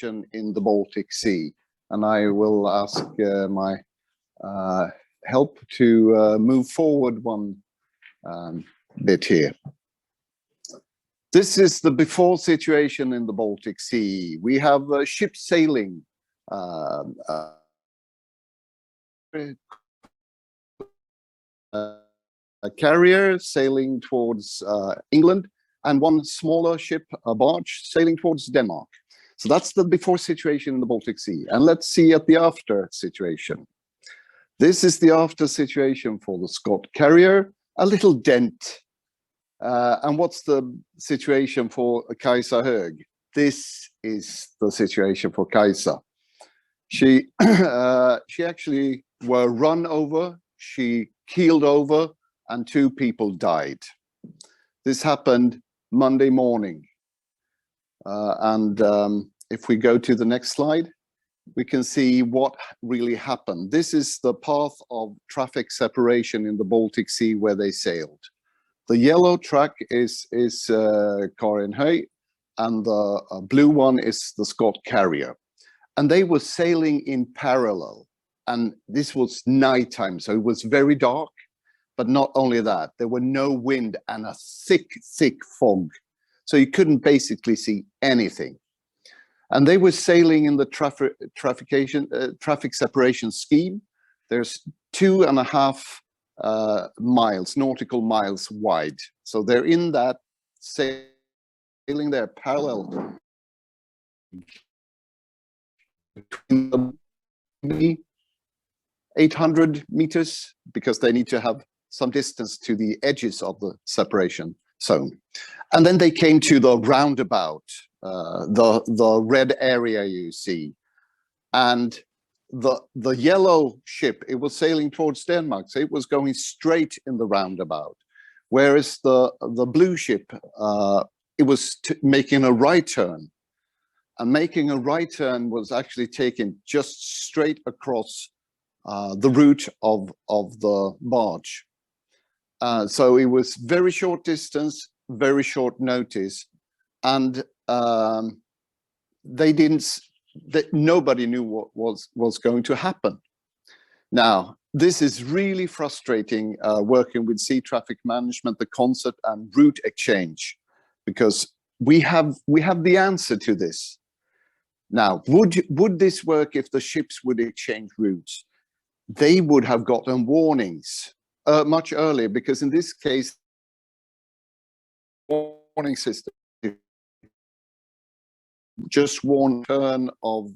in the Baltic Sea, and I will ask my help to move forward one bit here. This is the before situation in the Baltic Sea. We have ships sailing, a carrier sailing towards England, and one smaller ship, a barge, sailing towards Denmark. So that's the before situation in the Baltic Sea. And let's see at the after situation. This is the after situation for the Scott carrier, a little dent. And what's the situation for Kajsa Hög? This is the situation for Kajsa. She actually were run over, she keeled over, and 2 people died. This happened Monday morning. If we go to the next slide, we can see what really happened. This is the path of traffic separation in the Baltic Sea where they sailed. The yellow track is Karin Höj, and the blue one is the Scott carrier. And they were sailing in parallel. And this was nighttime, so it was very dark. But not only that, there were no wind and a thick, thick fog. So you couldn't basically see anything. And they were sailing in the traffic separation scheme. There's 2.5 miles, nautical miles wide. So they're in that sailing there parallel. 800 meters, because they need to have some distance to the edges of the separation zone. And then they came to the roundabout, the red area you see. And the yellow ship, it was sailing towards Denmark, so it was going straight in the roundabout. Whereas the blue ship, it was making a right turn. And making a right turn was actually taken just straight across the route of the barge. So it was very short distance, very short notice, and nobody knew what was going to happen. Now, this is really frustrating working with sea traffic management, the concept and route exchange, because we have the answer to this. Now, would this work if the ships would exchange routes? They would have gotten warnings much earlier, because in this case, warning system just warned turn of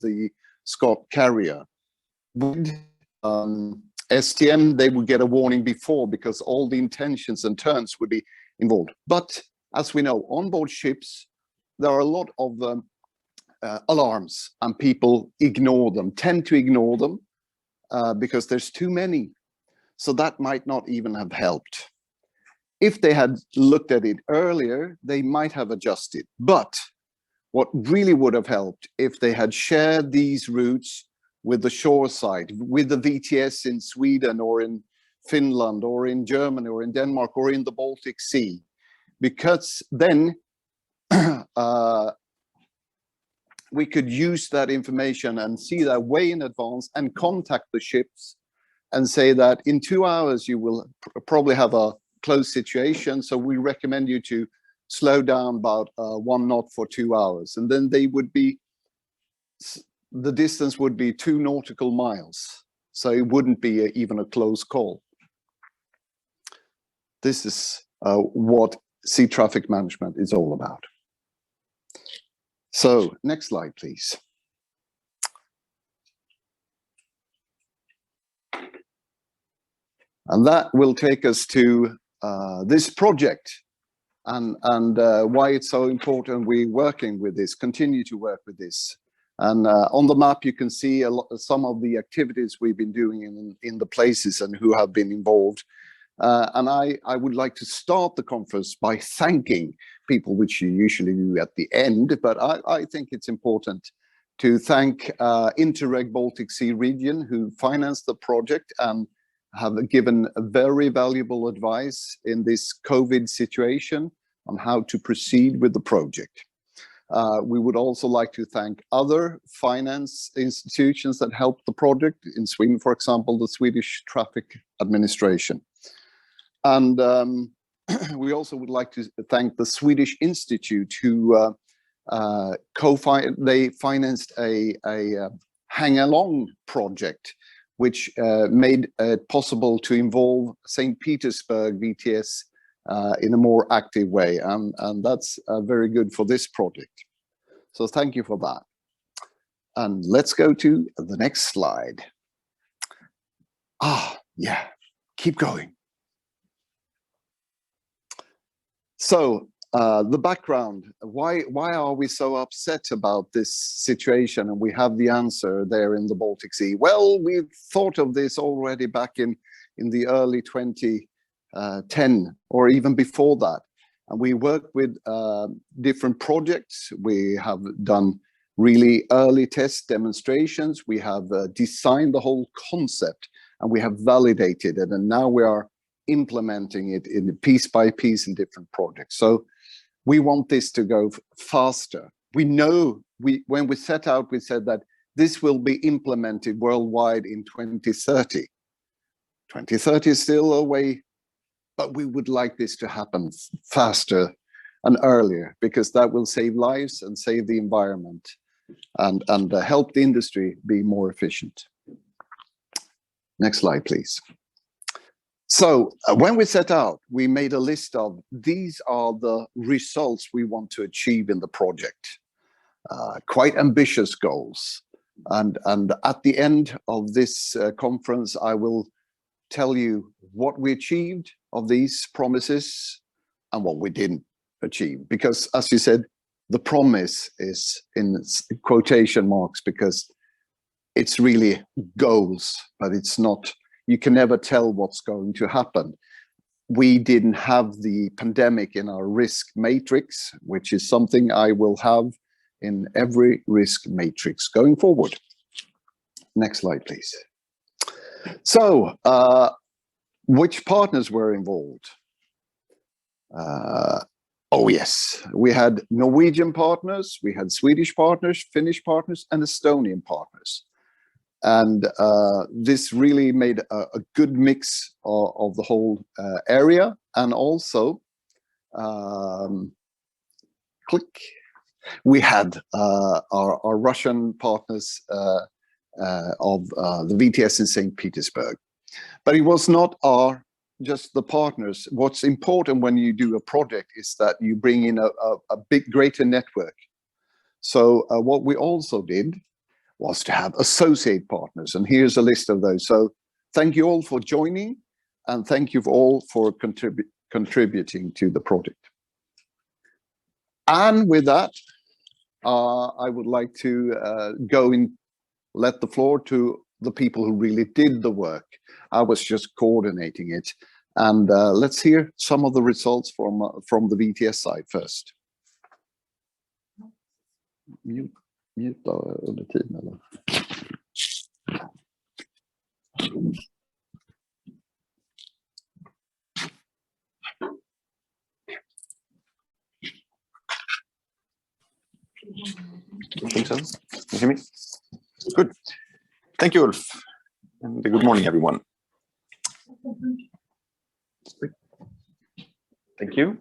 the Scott carrier. With STM, they would get a warning before, because all the intentions and turns would be involved. But as we know, onboard ships, there are a lot of alarms, and people ignore them, tend to ignore them, because there's too many. So that might not even have helped. If they had looked at it earlier, they might have adjusted. But what really would have helped if they had shared these routes with the shore side, with the VDES in Sweden or in Finland or in Germany or in Denmark or in the Baltic Sea, because then we could use that information and see that way in advance and contact the ships and say that in 2 hours you will probably have a close situation, so we recommend you to slow down about 1 knot for 2 hours, and then they would be, the distance would be 2 nautical miles, so it wouldn't be even a close call. This is what sea traffic management is all about. So next slide, please. And that will take us to this project and why it's so important we're working with this, continue to work with this. And on the map, you can see some of the activities we've been doing in the places and who have been involved. And I would like to start the conference by thanking people, which you usually do at the end, but I think it's important to thank Interreg Baltic Sea Region, who financed the project and have given very valuable advice in this COVID situation on how to proceed with the project. We would also like to thank other finance institutions that helped the project. In Sweden, for example, the Swedish Traffic Administration. And we also would like to thank the Swedish Institute who they financed a hang-along project, which made it possible to involve St. Petersburg VTS in a more active way, and that's very good for this project. So thank you for that. And let's go to the next slide. Yeah, keep going. So the background, why are we so upset about this situation? And we have the answer there in the Baltic Sea. Well, we thought of this already back in the early 2010 or even before that. And we worked with different projects. We have done really early test demonstrations. We have designed the whole concept and we have validated it. And now we are implementing it in piece by piece in different projects. So we want this to go faster. We know when we set out, we said that this will be implemented worldwide in 2030. 2030 is still a way, but we would like this to happen faster and earlier, because that will save lives and save the environment and help the industry be more efficient. Next slide, please. So when we set out, we made a list of these are the results we want to achieve in the project. Quite ambitious goals. And at the end of this conference, I will tell you what we achieved of these promises and what we didn't achieve. Because as you said, the promise is in quotation marks because it's really goals, but it's not. You can never tell what's going to happen. We didn't have the pandemic in our risk matrix, which is something I will have in every risk matrix going forward. Next slide, please. So, which partners were involved? Oh yes, we had Norwegian partners, we had Swedish partners, Finnish partners, and Estonian partners. And this really made a good mix of the whole area. And also, we had our Russian partners of the VTS in St. Petersburg. But it was not just the partners. What's important when you do a project is that you bring in a greater network. So what we also did was to have associate partners, and here's a list of those. So thank you all for joining, and thank you all for contributing to the project. And with that, I would like to go and let the floor to the people who really did the work. I was just coordinating it. And let's hear some of the results from the VTS side first. Mjuta under tiden eller? I think so. Can you hear me? Good. Thank you, Ulf. And good morning, everyone. Thank you.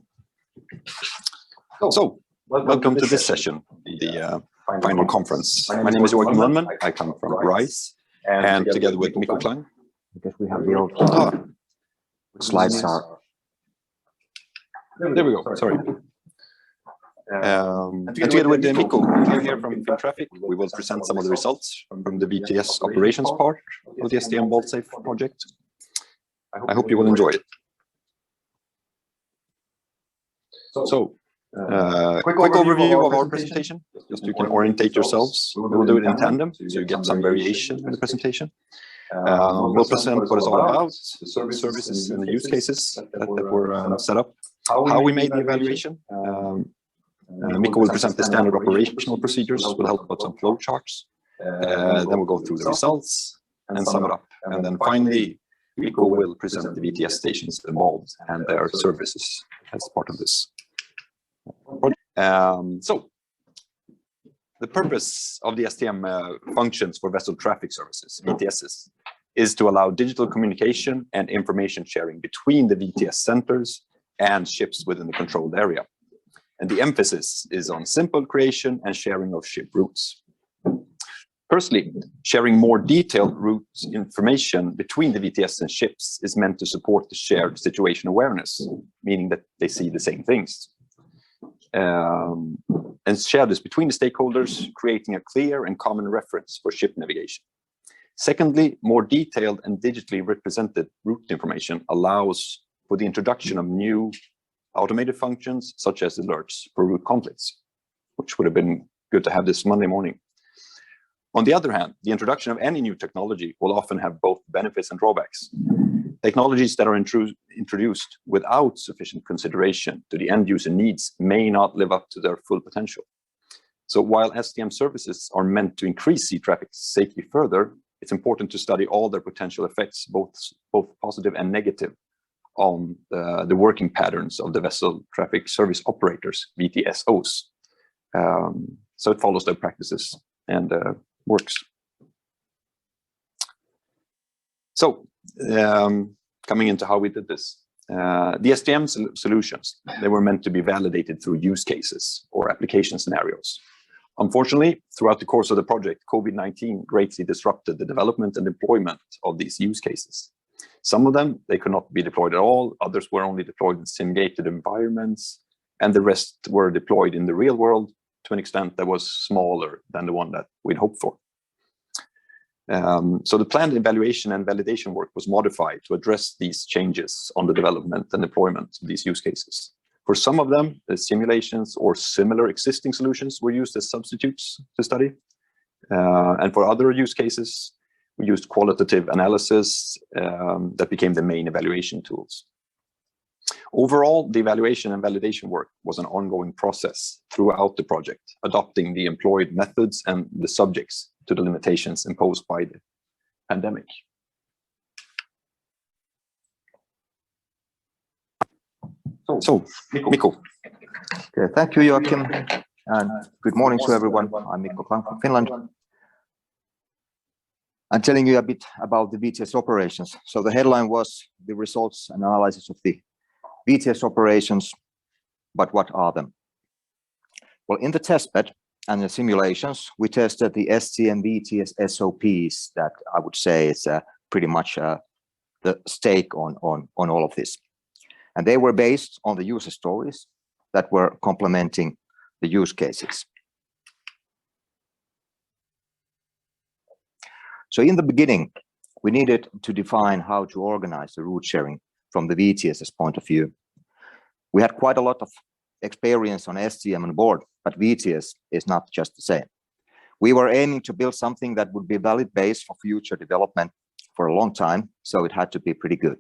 So, welcome to this session, the final conference. My name is Joachim Lundman. I come from RISE, and together with Mikko Klang. Because we have the old slides are. There we go. Sorry. And together with Mikko here from Traffic, we will present some of the results from the VTS operations part of the STM BALT SAFE project. I hope you will enjoy it. So, quick overview of our presentation, just so you can orientate yourselves. We will do it in tandem, so you get some variation in the presentation. We'll present what it's all about, the services and the use cases that were set up, how we made the evaluation. Mikko will present the standard operational procedures with help of some flow charts. Then we'll go through the results and sum it up. And then finally, Mikko will present the VTS stations involved and their services as part of this project. So The purpose of the STM functions for vessel traffic services, VDESs, is to allow digital communication and information sharing between the VTS centers and ships within the controlled area. And the emphasis is on simple creation and sharing of ship routes. Firstly, sharing more detailed route information between the VTS and ships is meant to support the shared situation awareness, meaning that they see the same things. And share this between the stakeholders, creating a clear and common reference for ship navigation. Secondly, more detailed and digitally represented route information allows for the introduction of new automated functions, such as alerts for route conflicts, which would have been good to have this Monday morning. On the other hand, the introduction of any new technology will often have both benefits and drawbacks. Technologies that are introduced without sufficient consideration to the end user needs may not live up to their full potential. So while STM services are meant to increase sea traffic safety further, it's important to study all their potential effects, both positive and negative, on the working patterns of the vessel traffic service operators, VTSOs. So it follows their practices and works. So coming into how we did this, the STM solutions, they were meant to be validated through use cases or application scenarios. Unfortunately, throughout the course of the project, COVID-19 greatly disrupted the development and deployment of these use cases. Some of them, they could not be deployed at all. Others were only deployed in simulated environments, and the rest were deployed in the real world to an extent that was smaller than the one that we'd hoped for. So the planned evaluation and validation work was modified to address these changes on the development and deployment of these use cases. For some of them, the simulations or similar existing solutions were used as substitutes to study. And for other use cases, we used qualitative analysis that became the main evaluation tools. Overall, the evaluation and validation work was an ongoing process throughout the project, adopting the employed methods and the subjects to the limitations imposed by the pandemic. So Mikko. Okay, thank you, Joachim, and good morning to everyone. I'm Mikko Plank from Finland. I'm telling you a bit about the VTS operations. So the headline was the results and analysis of the VTS operations, but what are them? Well, in the testbed and the simulations, we tested the STM VTS SOPs that I would say is pretty much the stake on all of this. And they were based on the user stories that were complementing the use cases. So in the beginning, we needed to define how to organize the route sharing from the VTS's point of view. We had quite a lot of experience on STM on board, but VTS is not just the same. We were aiming to build something that would be valid base for future development for a long time, so it had to be pretty good.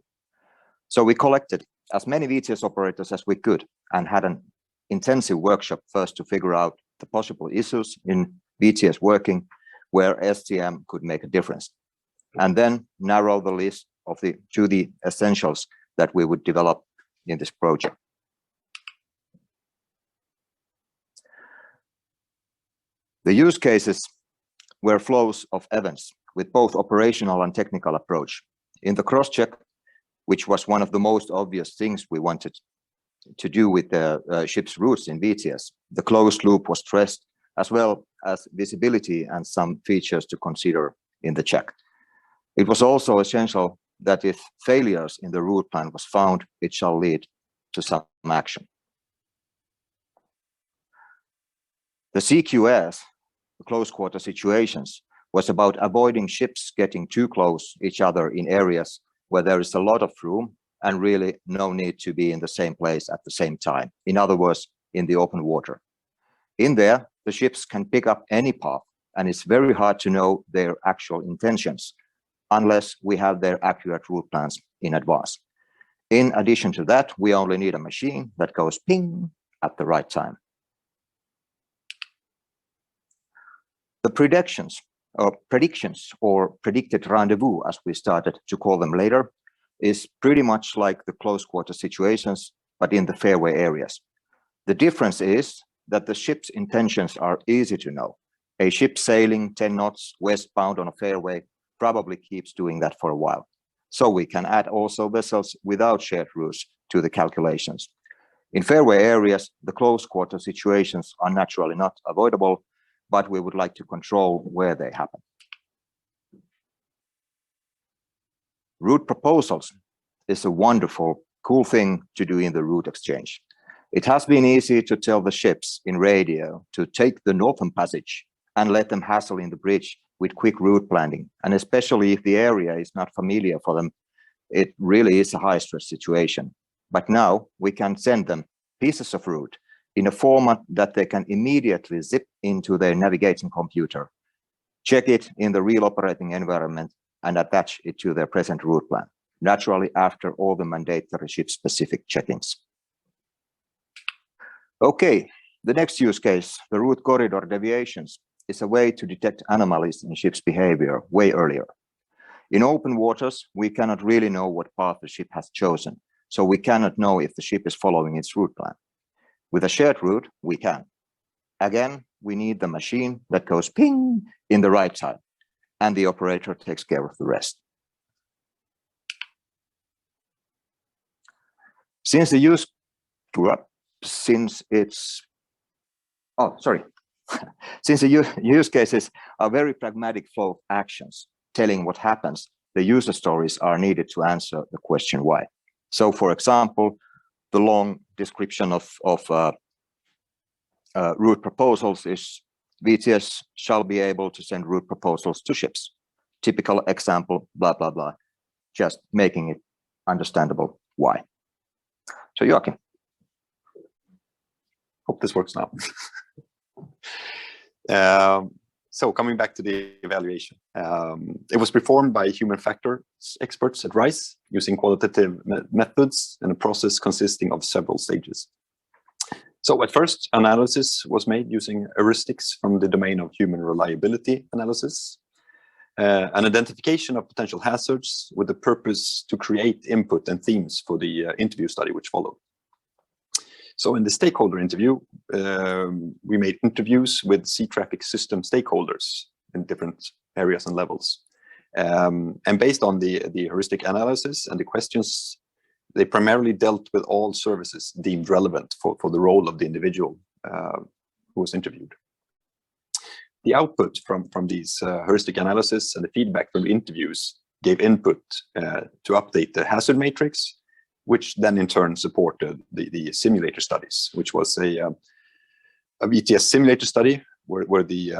So we collected as many VTS operators as we could and had an intensive workshop first to figure out the possible issues in VTS working where STM could make a difference, and then narrow the list of the essentials that we would develop in this project. The use cases were flows of events with both operational and technical approach. In the cross-check, which was one of the most obvious things we wanted to do with the ship's routes in VTS, the closed loop was stressed, as well as visibility and some features to consider in the check. It was also essential that if failures in the route plan was found, it shall lead to some action. The CQS, the close quarter situations, was about avoiding ships getting too close each other in areas where there is a lot of room and really no need to be in the same place at the same time. In other words, in the open water. In there, the ships can pick up any path, and it's very hard to know their actual intentions unless we have their accurate route plans in advance. In addition to that, we only need a machine that goes ping at the right time. The predictions or predicted rendezvous, as we started to call them later, is pretty much like the close quarter situations, but in the fairway areas. The difference is that the ship's intentions are easy to know. A ship sailing 10 knots westbound on a fairway probably keeps doing that for a while. So we can add also vessels without shared routes to the calculations. In fairway areas, the close quarter situations are naturally not avoidable, but we would like to control where they happen. Route proposals is a wonderful, cool thing to do in the route exchange. It has been easy to tell the ships in radio to take the Northern Passage and let them hassle in the bridge with quick route planning. And especially if the area is not familiar for them, it really is a high stress situation. But now we can send them pieces of route in a format that they can immediately zip into their navigating computer, check it in the real operating environment, and attach it to their present route plan, naturally after all the mandatory ship-specific checkings. Okay, the next use case, the route corridor deviations, is a way to detect anomalies in ship's behavior way earlier. In open waters, we cannot really know what path the ship has chosen, so we cannot know if the ship is following its route plan. With a shared route, we can. Again, we need the machine that goes ping in the right time, and the operator takes care of the rest. Since the use cases are very pragmatic flow of actions, telling what happens, the user stories are needed to answer the question why. So, for example, the long description of route proposals is VDES shall be able to send route proposals to ships. Typical example, blah, blah, blah, just making it understandable why. So, Joachim. Hope this works now. So coming back to the evaluation, it was performed by human factors experts at RISE using qualitative methods and a process consisting of several stages. So at first, analysis was made using heuristics from the domain of human reliability analysis, an identification of potential hazards with the purpose to create input and themes for the interview study which followed. So in the stakeholder interview, we made interviews with sea traffic system stakeholders in different areas and levels. And based on the heuristic analysis and the questions, they primarily dealt with all services deemed relevant for the role of the individual who was interviewed. The output from these heuristic analysis and the feedback from the interviews gave input to update the hazard matrix, which then in turn supported the simulator studies, which was a VTS simulator study where the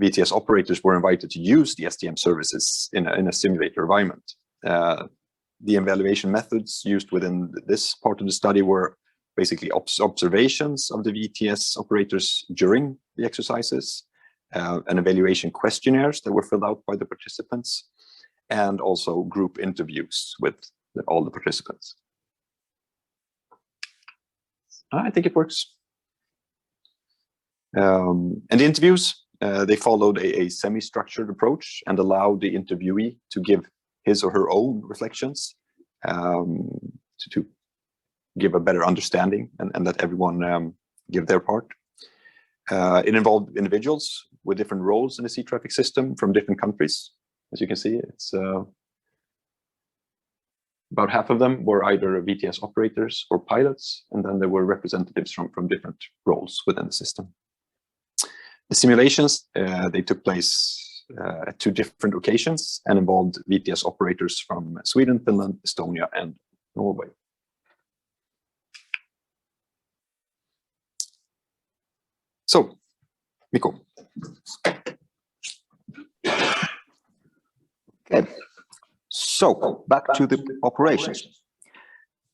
VTS operators were invited to use the STM services in a simulator environment. The evaluation methods used within this part of the study were basically observations of the VTS operators during the exercises, and evaluation questionnaires that were filled out by the participants, and also group interviews with all the participants. I think it works. And the interviews, they followed a semi-structured approach and allowed the interviewee to give his or her own reflections to give a better understanding and let everyone give their part. It involved individuals with different roles in the sea traffic system from different countries. As you can see, it's about half of them were either VTS operators or pilots, and then there were representatives from different roles within the system. The simulations, they took place at 2 different occasions and involved VTS operators from Sweden, Finland, Estonia, and Norway. So, Mikko. Okay. So back to the operations.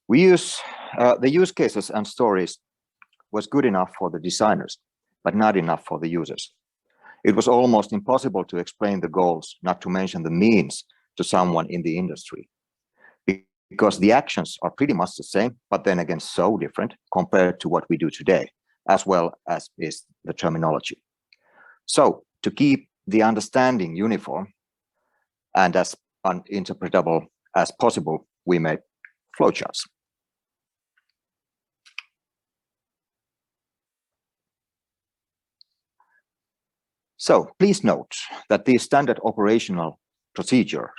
We use the use cases and stories was good enough for the designers, but not enough for the users. It was almost impossible to explain the goals, not to mention the means, to someone in the industry, because the actions are pretty much the same, but then again so different compared to what we do today, as well as is the terminology. So to keep the understanding uniform and as uninterpretable as possible, we made flowcharts. So please note that these standard operational procedure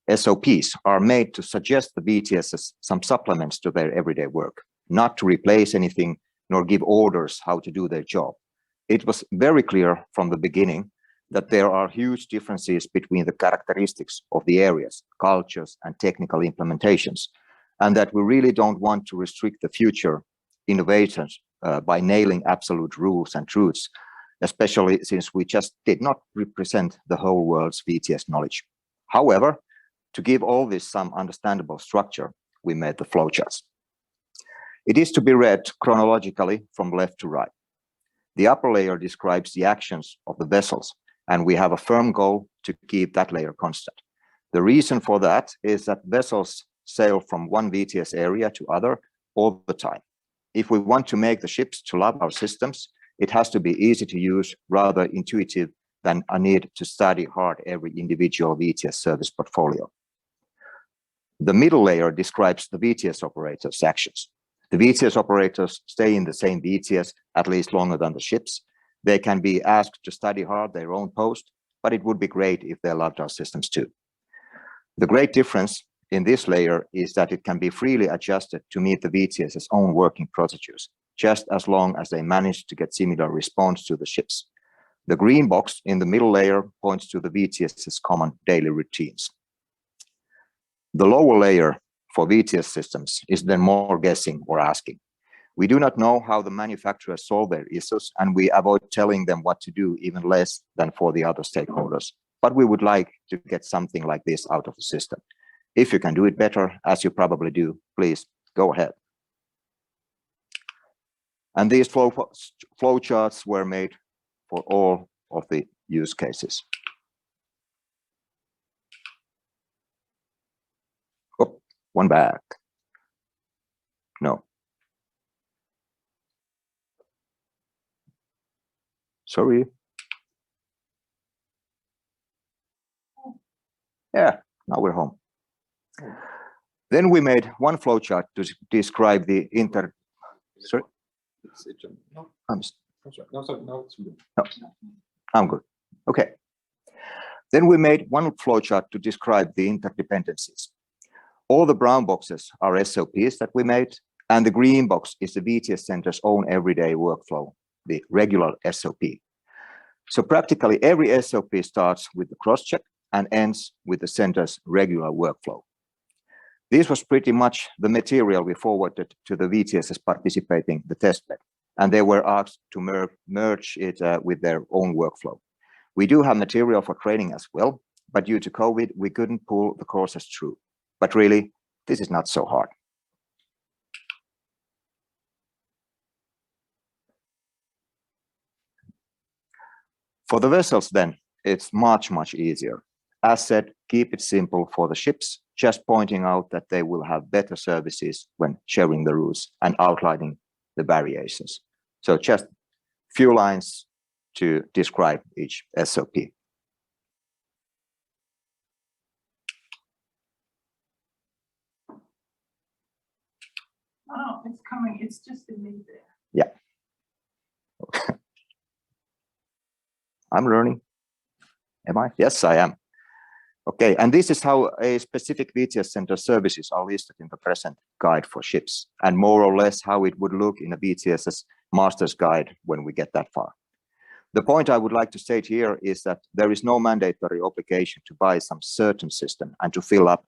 SOPs are made to suggest the VTSs some supplements to their everyday work, not to replace anything nor give orders how to do their job. It was very clear from the beginning that there are huge differences between the characteristics of the areas, cultures, and technical implementations, and that we really don't want to restrict the future innovations by nailing absolute rules and truths, especially since we just did not represent the whole world's VTS knowledge. However, to give all this some understandable structure, we made the flowcharts. It is to be read chronologically from left to right. The upper layer describes the actions of the vessels, and we have a firm goal to keep that layer constant. The reason for that is that vessels sail from one VTS area to other all the time. If we want to make the ships to love our systems, it has to be easy to use, rather intuitive than a need to study hard every individual VTS service portfolio. The middle layer describes the VTS operators' actions. The VTS operators stay in the same VTS at least longer than the ships. They can be asked to study hard their own post, but it would be great if they loved our systems too. The great difference in this layer is that it can be freely adjusted to meet the VTS's own working procedures, just as long as they manage to get similar response to the ships. The green box in the middle layer points to the VTS's common daily routines. The lower layer for VTS systems is then more guessing or asking. We do not know how the manufacturers solve their issues, and we avoid telling them what to do even less than for the other stakeholders. But we would like to get something like this out of the system. If you can do it better, as you probably do, please go ahead. And these flow charts were made for all of the use cases. Oh, one back. No. Sorry. Yeah, now we're home. Then we made one flowchart to describe the Sorry? No, I'm good. Okay. Then we made one flowchart to describe the interdependencies. All the brown boxes are SOPs that we made, and the green box is the VTS Center's own everyday workflow, the regular SOP. So practically every SOP starts with the cross-check and ends with the center's regular workflow. This was pretty much the material we forwarded to the VTSs participating in the testbed, and they were asked to merge it with their own workflow. We do have material for training as well, but due to COVID, we couldn't pull the courses through. But really, this is not so hard. For the vessels then, it's much, much easier. As said, keep it simple for the ships, just pointing out that they will have better services when sharing the routes and outlining the variations. So just few lines to describe each SOP. Oh, it's coming. It's just in me there. Yeah. I'm learning. Am I? Yes, I am. Okay, and this is how a specific VTS Center services are listed in the present guide for ships, and more or less how it would look in a VTS's master's guide when we get that far. The point I would like to state here is that there is no mandatory obligation to buy some certain system and to fill up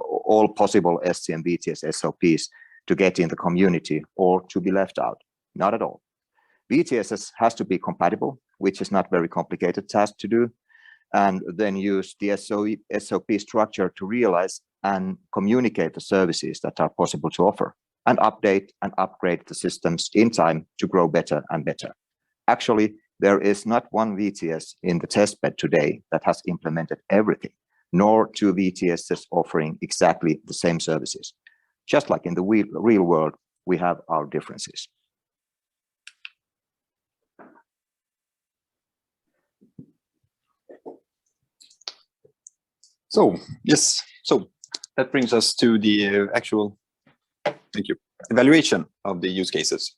all possible STM VTS SOPs to get in the community or to be left out. Not at all. VTSs has to be compatible, which is not very complicated task to do, and then use the SOP structure to realize and communicate the services that are possible to offer, and update and upgrade the systems in time to grow better and better. Actually, there is not one VTS in the testbed today that has implemented everything, nor two VTSs offering exactly the same services. Just like in the real world, we have our differences. So, yes, so that brings us to the actual, thank you, evaluation of the use cases.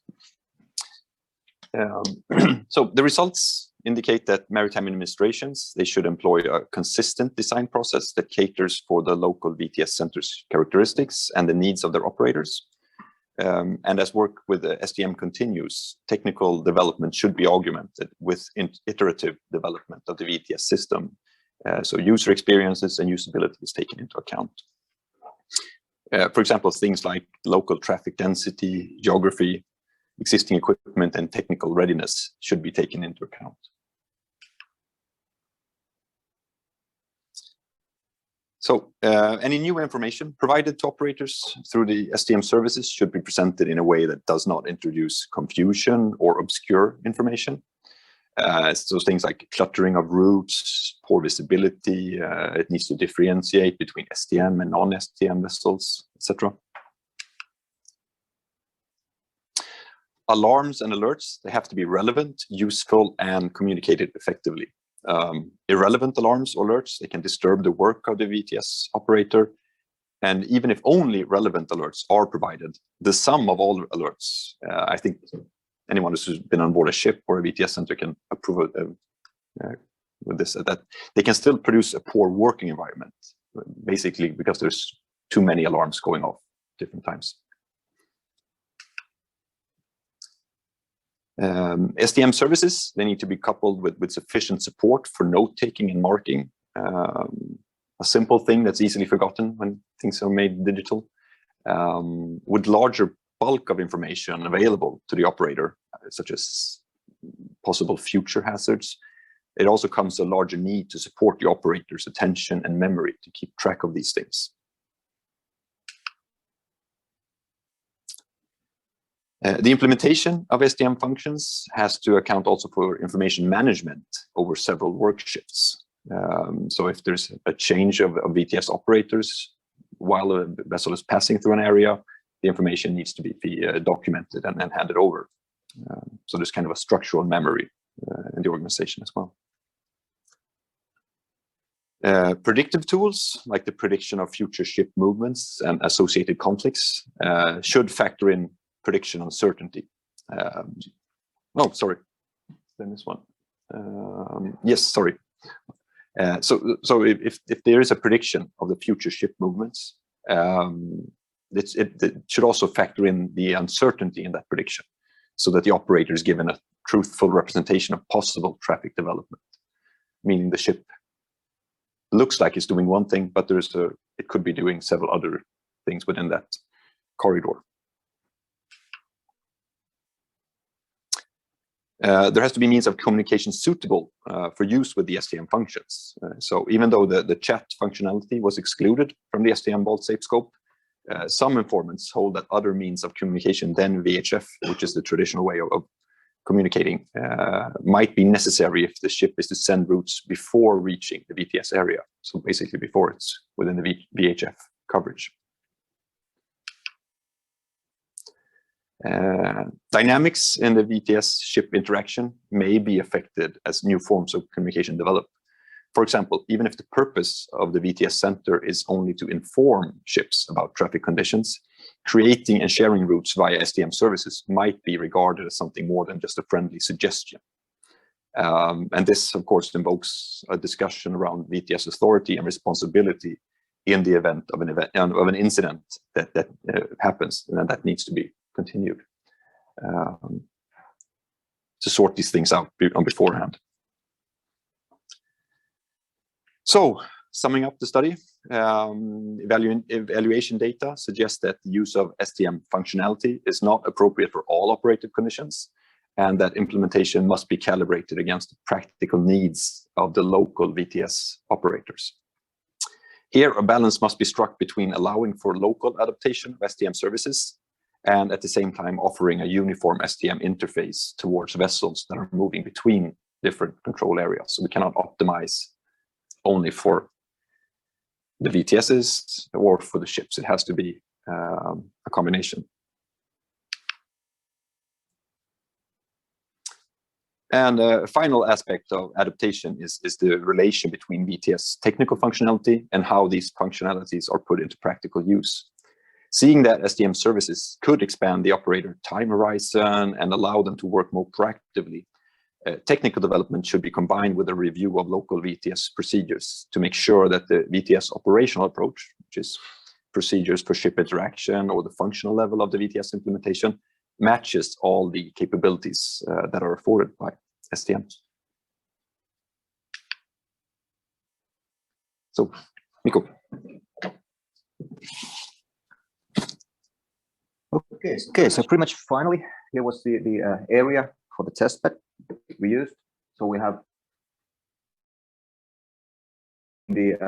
So the results indicate that maritime administrations, they should employ a consistent design process that caters for the local VTS center's characteristics and the needs of their operators. And as work with the STM continues, technical development should be augmented with iterative development of the VTS system. So user experiences and usability is taken into account. For example, things like local traffic density, geography, existing equipment, and technical readiness should be taken into account. So any new information provided to operators through the STM services should be presented in a way that does not introduce confusion or obscure information. So things like cluttering of routes, poor visibility, it needs to differentiate between STM and non-STM vessels, etc. Alarms and alerts, they have to be relevant, useful, and communicated effectively. Irrelevant alarms or alerts, they can disturb the work of the VTS operator. And even if only relevant alerts are provided, the sum of all alerts, I think anyone who's been on board a ship or a VTS center can approve with this, that they can still produce a poor working environment, basically because there's too many alarms going off different times. STM services, they need to be coupled with sufficient support for note-taking and marking. A simple thing that's easily forgotten when things are made digital. With larger bulk of information available to the operator, such as possible future hazards, it also comes a larger need to support the operator's attention and memory to keep track of these things. The implementation of STM functions has to account also for information management over several work shifts. So if there's a change of VTS operators while a vessel is passing through an area, the information needs to be documented and then handed over. So there's kind of a structural memory in the organization as well. Predictive tools, like the prediction of future ship movements and associated conflicts, should factor in prediction uncertainty. Oh, sorry. Then this one. Yes, sorry. So if there is a prediction of the future ship movements, it should also factor in the uncertainty in that prediction, so that the operator is given a truthful representation of possible traffic development, meaning the ship looks like it's doing one thing, but it could be doing several other things within that corridor. There has to be means of communication suitable for use with the STM functions. So even though the chat functionality was excluded from the STM BALT SAFE scope, some informants hold that other means of communication than VHF, which is the traditional way of communicating, might be necessary if the ship is to send routes before reaching the VTS area. So basically before it's within the VHF coverage. Dynamics in the VTS ship interaction may be affected as new forms of communication develop. For example, even if the purpose of the VTS center is only to inform ships about traffic conditions, creating and sharing routes via STM services might be regarded as something more than just a friendly suggestion. And this, of course, invokes a discussion around VTS authority and responsibility in the event of an incident that happens, and that needs to be continued to sort these things out beforehand. So, summing up the study, evaluation data suggests that the use of STM functionality is not appropriate for all operative conditions, and that implementation must be calibrated against the practical needs of the local VTS operators. Here, a balance must be struck between allowing for local adaptation of STM services and at the same time offering a uniform STM interface towards vessels that are moving between different control areas. So we cannot optimize only for the VTSs or for the ships. It has to be a combination. And a final aspect of adaptation is the relation between VTS technical functionality and how these functionalities are put into practical use. Seeing that STM services could expand the operator time horizon and allow them to work more proactively, technical development should be combined with a review of local VTS procedures to make sure that the VTS operational approach, which is procedures for ship interaction or the functional level of the VTS implementation, matches all the capabilities that are afforded by STM. So, Mikko. Okay. So pretty much finally, here was the area for the testbed we used. So we have the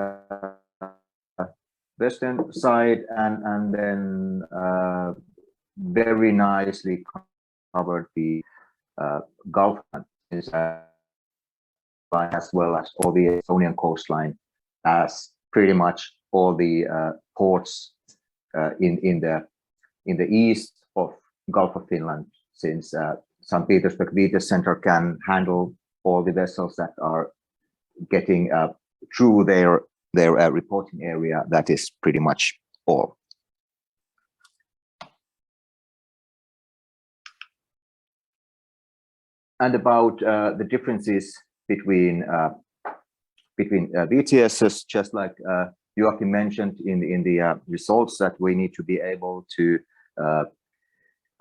western side and then very nicely covered the Gulf as well as all the Estonian coastline, as pretty much all the ports in the east of Gulf of Finland, since St. Petersburg VDES Center can handle all the vessels that are getting through their reporting area. That is pretty much all. And about the differences between VTSs, just like Joachim mentioned in the results, that we need to be able to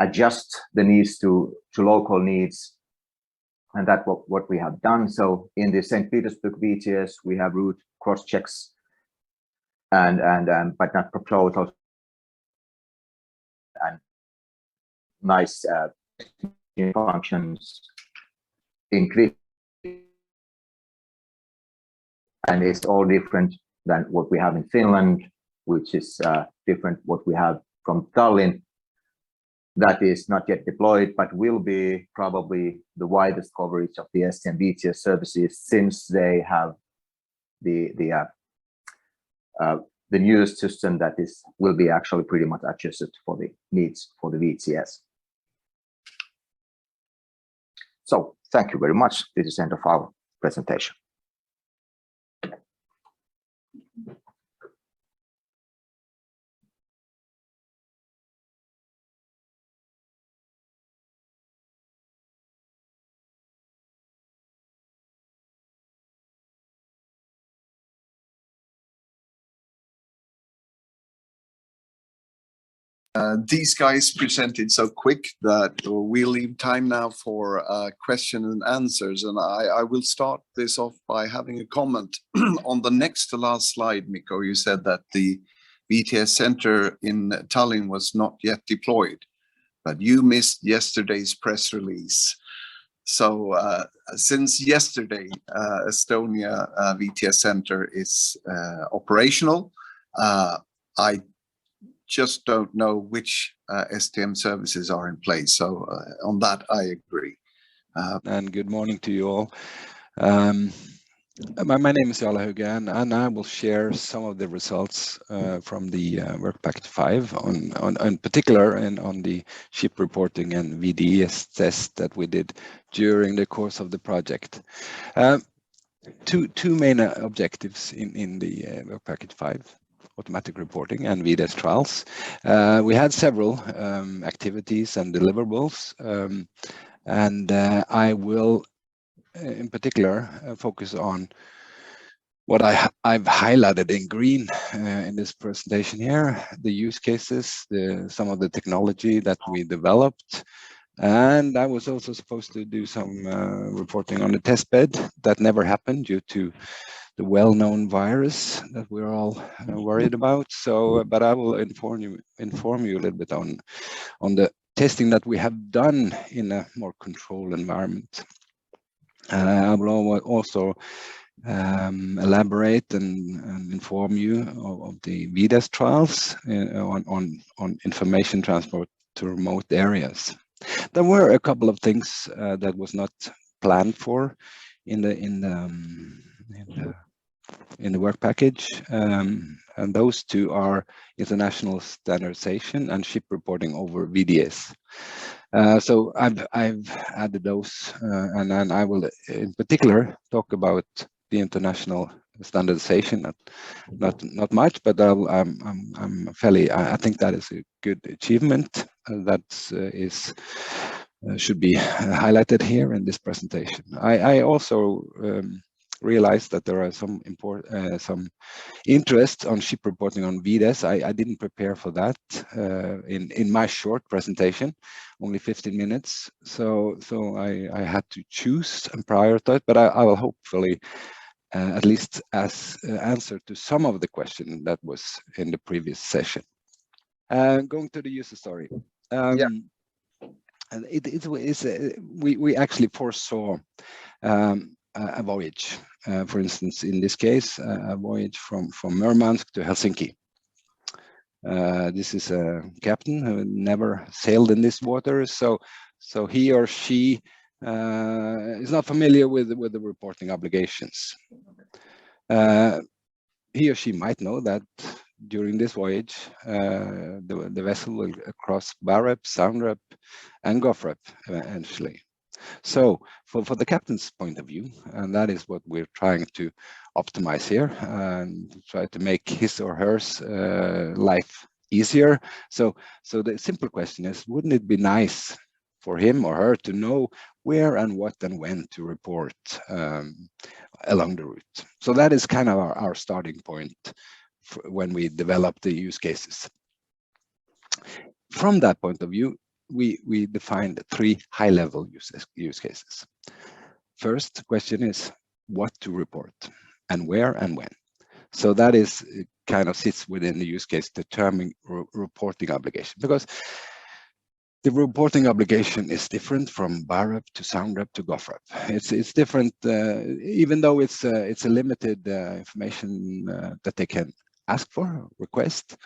adjust the needs to local needs, and that's what we have done. So in the St. Petersburg VTS, we have route cross checks and but not proposals and nice functions increase, and it's all different than what we have in Finland, which is different what we have from Tallinn. That is not yet deployed, but will be probably the widest coverage of the STM VTS services, since they have the newest system that will be actually pretty much adjusted for the needs for the VTS. So thank you very much. This is the end of our presentation. These guys presented so quick that we'll leave time now for question and answers. And I will start this off by having a comment on the next to last slide, Mikko. You said that the VTS center in Tallinn was not yet deployed, but you missed yesterday's press release. So since yesterday, Estonia VTS center is operational. I just don't know which STM services are in place. So on that, I agree. And good morning to you all. My name is Jarle Haugen, and I will share some of the results from the work package 5 on particular and on the ship reporting and VDES test that we did during the course of the project. Two main objectives in the work package 5. Automatic reporting and Vds Trials. We had several activities and deliverables, and I will in particular focus on what I've highlighted in green in this presentation here, the use cases, some of the technology that we developed. And I was also supposed to do some reporting on the test bed that never happened due to the well-known virus that we're all worried about. So, but I will inform you a little bit on the testing that we have done in a more controlled environment. I will also elaborate and inform you of the VDES trials on information transport to remote areas. There were a couple of things that was not planned for in the work package, and those two are international standardization and ship reporting over VDES. So I've added those, and then I will in particular talk about the international standardization. Not much, but I think that is a good achievement. That is should be highlighted here in this presentation. I also realized that there are some interest on ship reporting on VDES. I didn't prepare for that in my short presentation, only 15 minutes. So I had to choose and prioritize, but I will hopefully at least as answer to some of the question that was in the previous session. Going to the user story. And we actually foresaw a voyage. For instance, in this case, a voyage from Murmansk to Helsinki. This is a captain who never sailed in this water, so he or she is not familiar with the reporting obligations. He or she might know that during this voyage, the vessel will cross BAREP, SOUNDREP, and GOFREP eventually. So for the captain's point of view, and that is what we're trying to optimize here, and try to make his or hers life easier. So the simple question is, wouldn't it be nice for him or her to know where and what and when to report along the route? So that is kind of our starting point when we develop the use cases. From that point of view, we defined 3 high-level use cases. First question is what to report and where and when. So that is kind of sits within the use case determining reporting obligation, because the reporting obligation is different from BAREP to SOUNDREP to GOFREP. It's different, even though it's a limited information that they can ask for, request.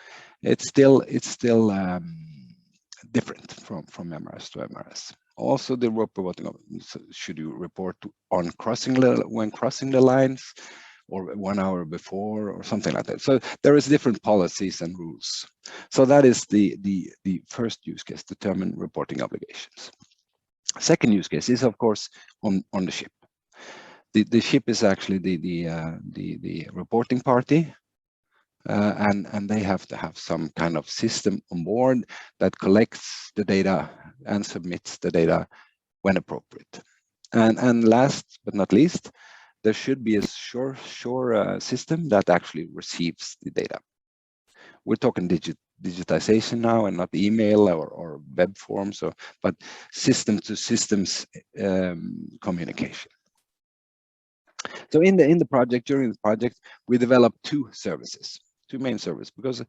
It's still different from MRS to MRS. Also, the reporting, should you report on when crossing the lines, or 1 hour before, or something like that. So there is different policies and rules. So that is the first use case, determine reporting obligations. Second use case is, of course, on the ship. The ship is actually the reporting party. And they have to have some kind of system on board that collects the data and submits the data when appropriate. And last but not least, there should be a sure system that actually receives the data. We're talking digitization now, and not email or web forms, but system to systems communication. So in the project, during the project, we developed 2 services. 2 main services, because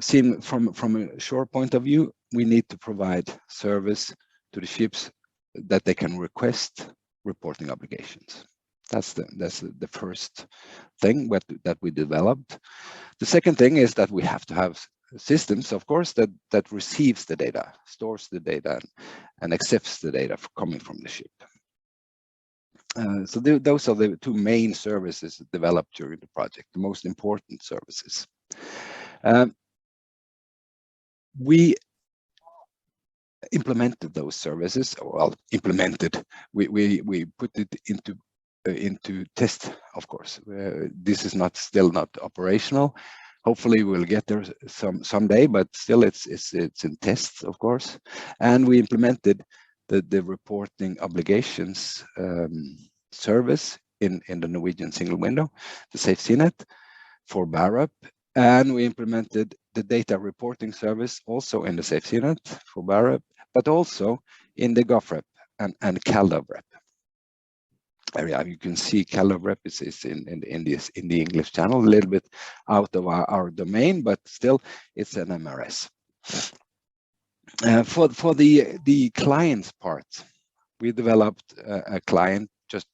seen from a shore point of view, we need to provide service to the ships that they can request reporting obligations. That's the first thing that we developed. The second thing is that we have to have systems, of course, that receives the data, stores the data, and accepts the data coming from the ship. So those are the 2 main services developed during the project, the most important services. We implemented those services. Well, implemented. We put it into test, of course. This is still not operational. Hopefully we'll get there someday, but still it's in tests, of course. And we implemented the reporting obligations service in the Norwegian single window, the SafeCNet for BAREP, and we implemented the data reporting service also in the SafeCNet for BAREP, but also in the GOFREP and CalDAVREP area. You can see CalDAVREP is in the English channel, a little bit out of our domain, but still it's an MRS. For the client's part, we developed a client just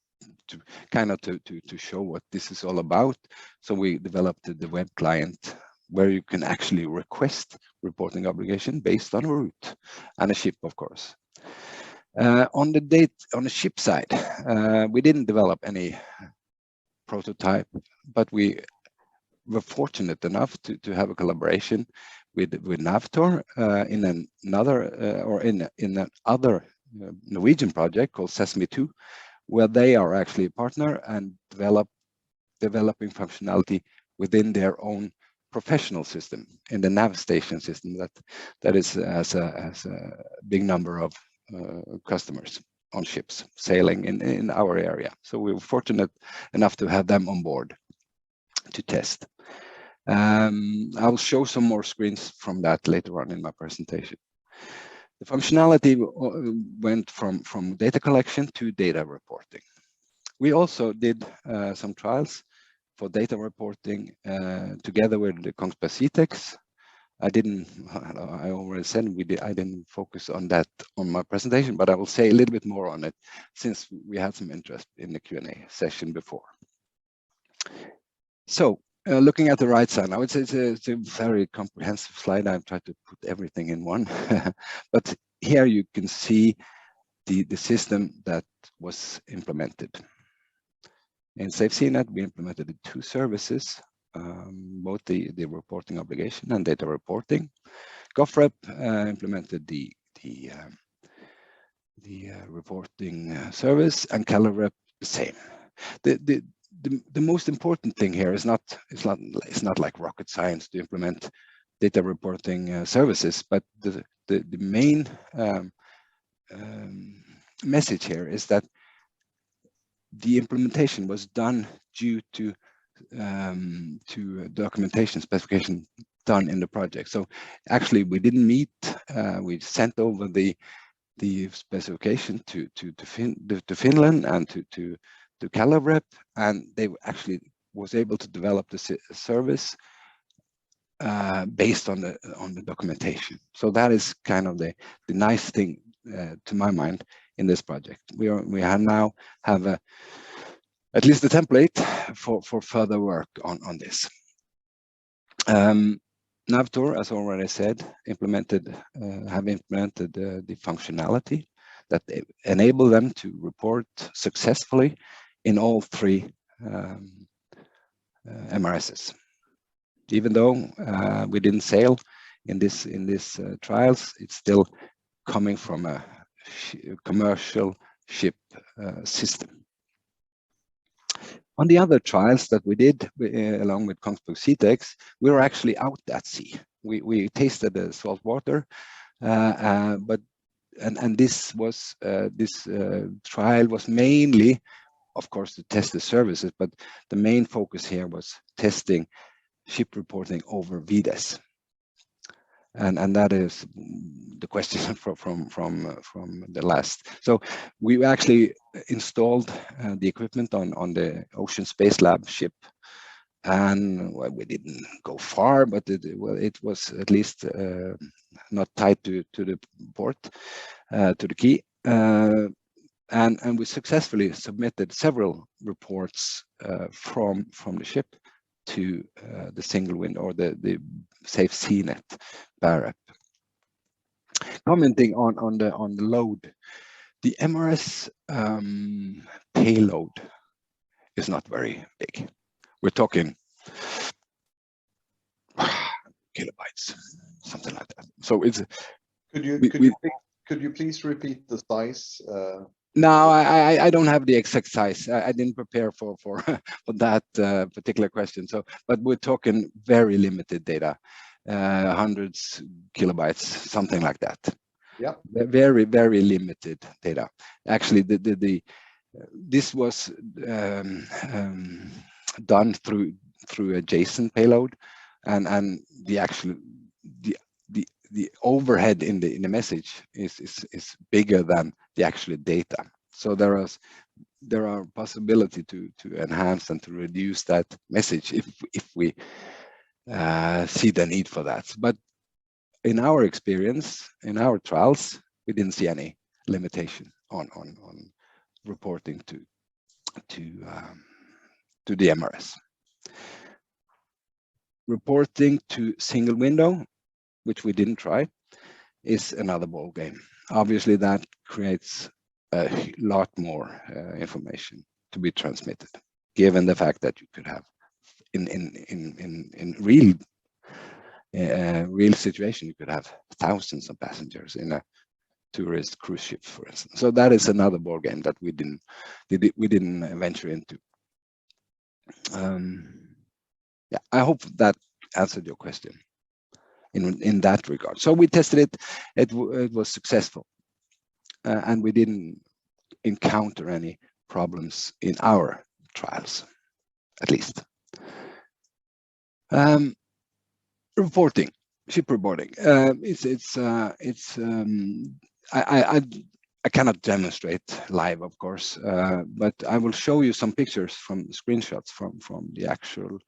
to kind of to show what this is all about. So we developed the web client where you can actually request reporting obligation based on a route and a ship, of course. On the ship side, we didn't develop any prototype, but we were fortunate enough to have a collaboration with Navtor in another Norwegian project called Sesame 2, where they are actually a partner and developing functionality within their own professional system in the nav station system that has a big number of customers on ships sailing in our area. So we were fortunate enough to have them on board to test. I'll show some more screens from that later on in my presentation. The functionality went from data collection to data reporting. We also did some trials for data reporting together with the Kongsberg CTEX. I already said I didn't focus on that on my presentation, but I will say a little bit more on it since we had some interest in the Q&A session before. So looking at the right side, I would say it's a very comprehensive slide. I've tried to put everything in one, but here you can see the system that was implemented. In SafeCNet, we implemented 2 services, both the reporting obligation and data reporting. GovRep implemented the reporting service, and CalRep the same. The most important thing here is it's not like rocket science to implement data reporting services, but the main message here is that the implementation was done due to documentation specification done in the project. So actually we didn't meet, we sent over the specification to Finland and to CalRep, and they actually was able to develop the service based on the documentation. So that is kind of the nice thing to my mind in this project. We now have at least a template for further work on this. Navtor, as already said, have implemented the functionality that enable them to report successfully in all 3 MRSs. Even though we didn't sail in this trials, it's still coming from a commercial ship system. On the other trials that we did along with Kongsberg CTEX, we were actually out at sea. We tasted the salt water, but this trial was mainly, of course, to test the services, but the main focus here was testing ship reporting over VDES. And that is the question from the last. So we actually installed the equipment on the Ocean Space Lab ship, and well, we didn't go far, but it was at least not tied to the port, to the quay, and we successfully submitted several reports from the ship to the single window or the SafeCNet BAREP. Commenting on the load, the MRS payload is not very big. We're talking kilobytes, something like that. So it's. Could you please repeat the size? No, I don't have the exact size. I didn't prepare for that particular question. So, but we're talking very limited data, hundreds kilobytes, something like that. Yeah. Very, very limited data. Actually, this was done through a JSON payload, and the overhead in the message is bigger than the actual data. So there are possibility to enhance and to reduce that message if we see the need for that. But in our experience, in our trials, we didn't see any limitation on reporting to the MRS. Reporting to single window, which we didn't try, is another ball game. Obviously, that creates a lot more information to be transmitted, given the fact that you could have in real situation, you could have thousands of passengers in a tourist cruise ship, for instance. So that is another ball game that we didn't venture into. Yeah, I hope that answered your question in that regard. So we tested it. It was successful. and we didn't encounter any problems in our trials, at least. Reporting, ship reporting. I cannot demonstrate live, of course, but I will show you some pictures from the screenshots from the actual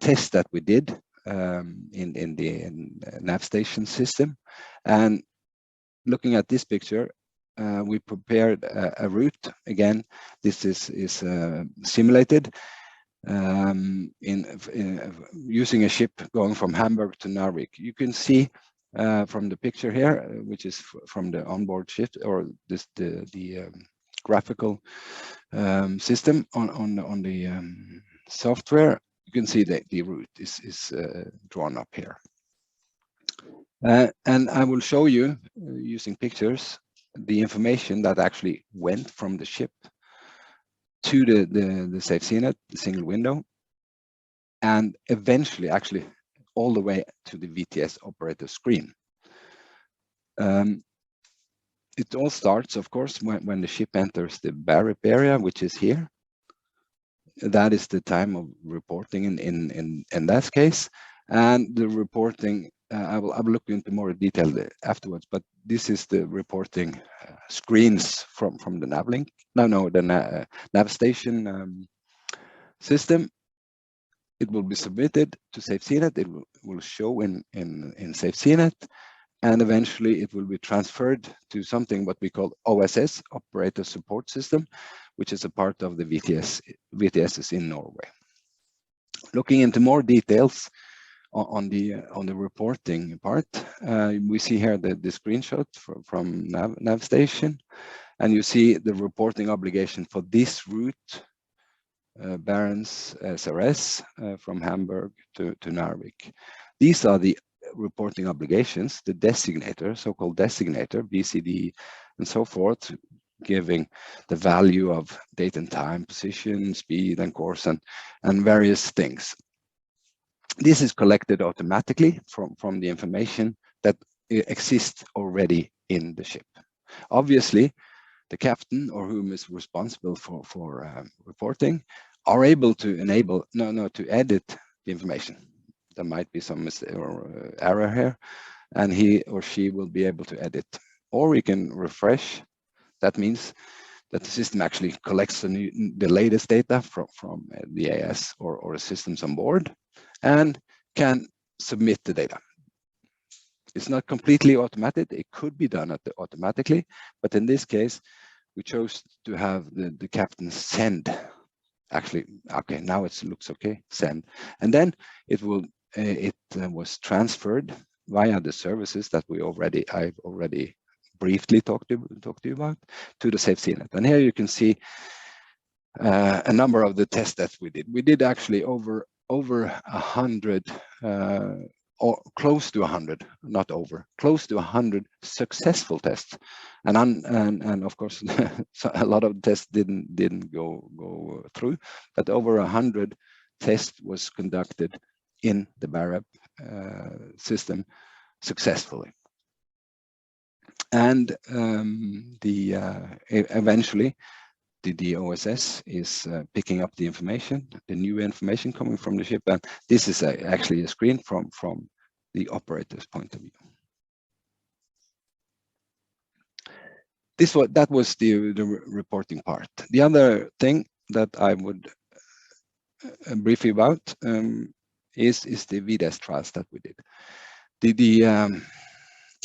test that we did in the navstation system. And looking at this picture, we prepared a route. Again, this is simulated using a ship going from Hamburg to Narvik. You can see from the picture here, which is from the onboard ship, or the graphical system on the software. You can see that the route is drawn up here. And I will show you, using pictures, the information that actually went from the ship to the safe CNET, the single window, and eventually actually all the way to the VTS operator screen. It all starts, of course, when the ship enters the BARIP area, which is here. That is the time of reporting in that case. And the reporting, I will look into more detail afterwards, but this is the reporting screens from the navlink. The navstation system. It will be submitted to Safe CNET. It will show in Safe CNET, and eventually it will be transferred to something what we call OSS, Operator Support System, which is a part of the VDES in Norway. Looking into more details on the reporting part, we see here the screenshot from navstation, and you see the reporting obligation for this route, Barents SRS, from Hamburg to Narvik. These are the reporting obligations, the designator, so-called designator, BCD, and so forth, giving the value of date and time, position, speed, and course, and various things. This is collected automatically from the information that exists already in the ship. Obviously, the captain or whom is responsible for reporting are able to to edit the information. There might be some mistake or error here, and he or she will be able to edit. Or we can refresh. That means that the system actually collects the latest data from the AS or systems on board and can submit the data. It's not completely automated. It could be done automatically, but in this case, we chose to have the captain send. Actually, okay, now it looks okay, send. And then it was transferred via the services that I've already briefly talked to you about, to the Safe CNET. And here you can see a number of the tests that we did. We did actually over 100 or close to 100, not over, close to 100 successful tests, and of course a lot of tests didn't go through, but over 100 tests was conducted in the BARIP system successfully, and eventually the OSS is picking up the information, the new information coming from the ship, and this is actually a screen from the operator's point of view. That was the reporting part. The other thing that I would brief you about is the VDES trials that we did. The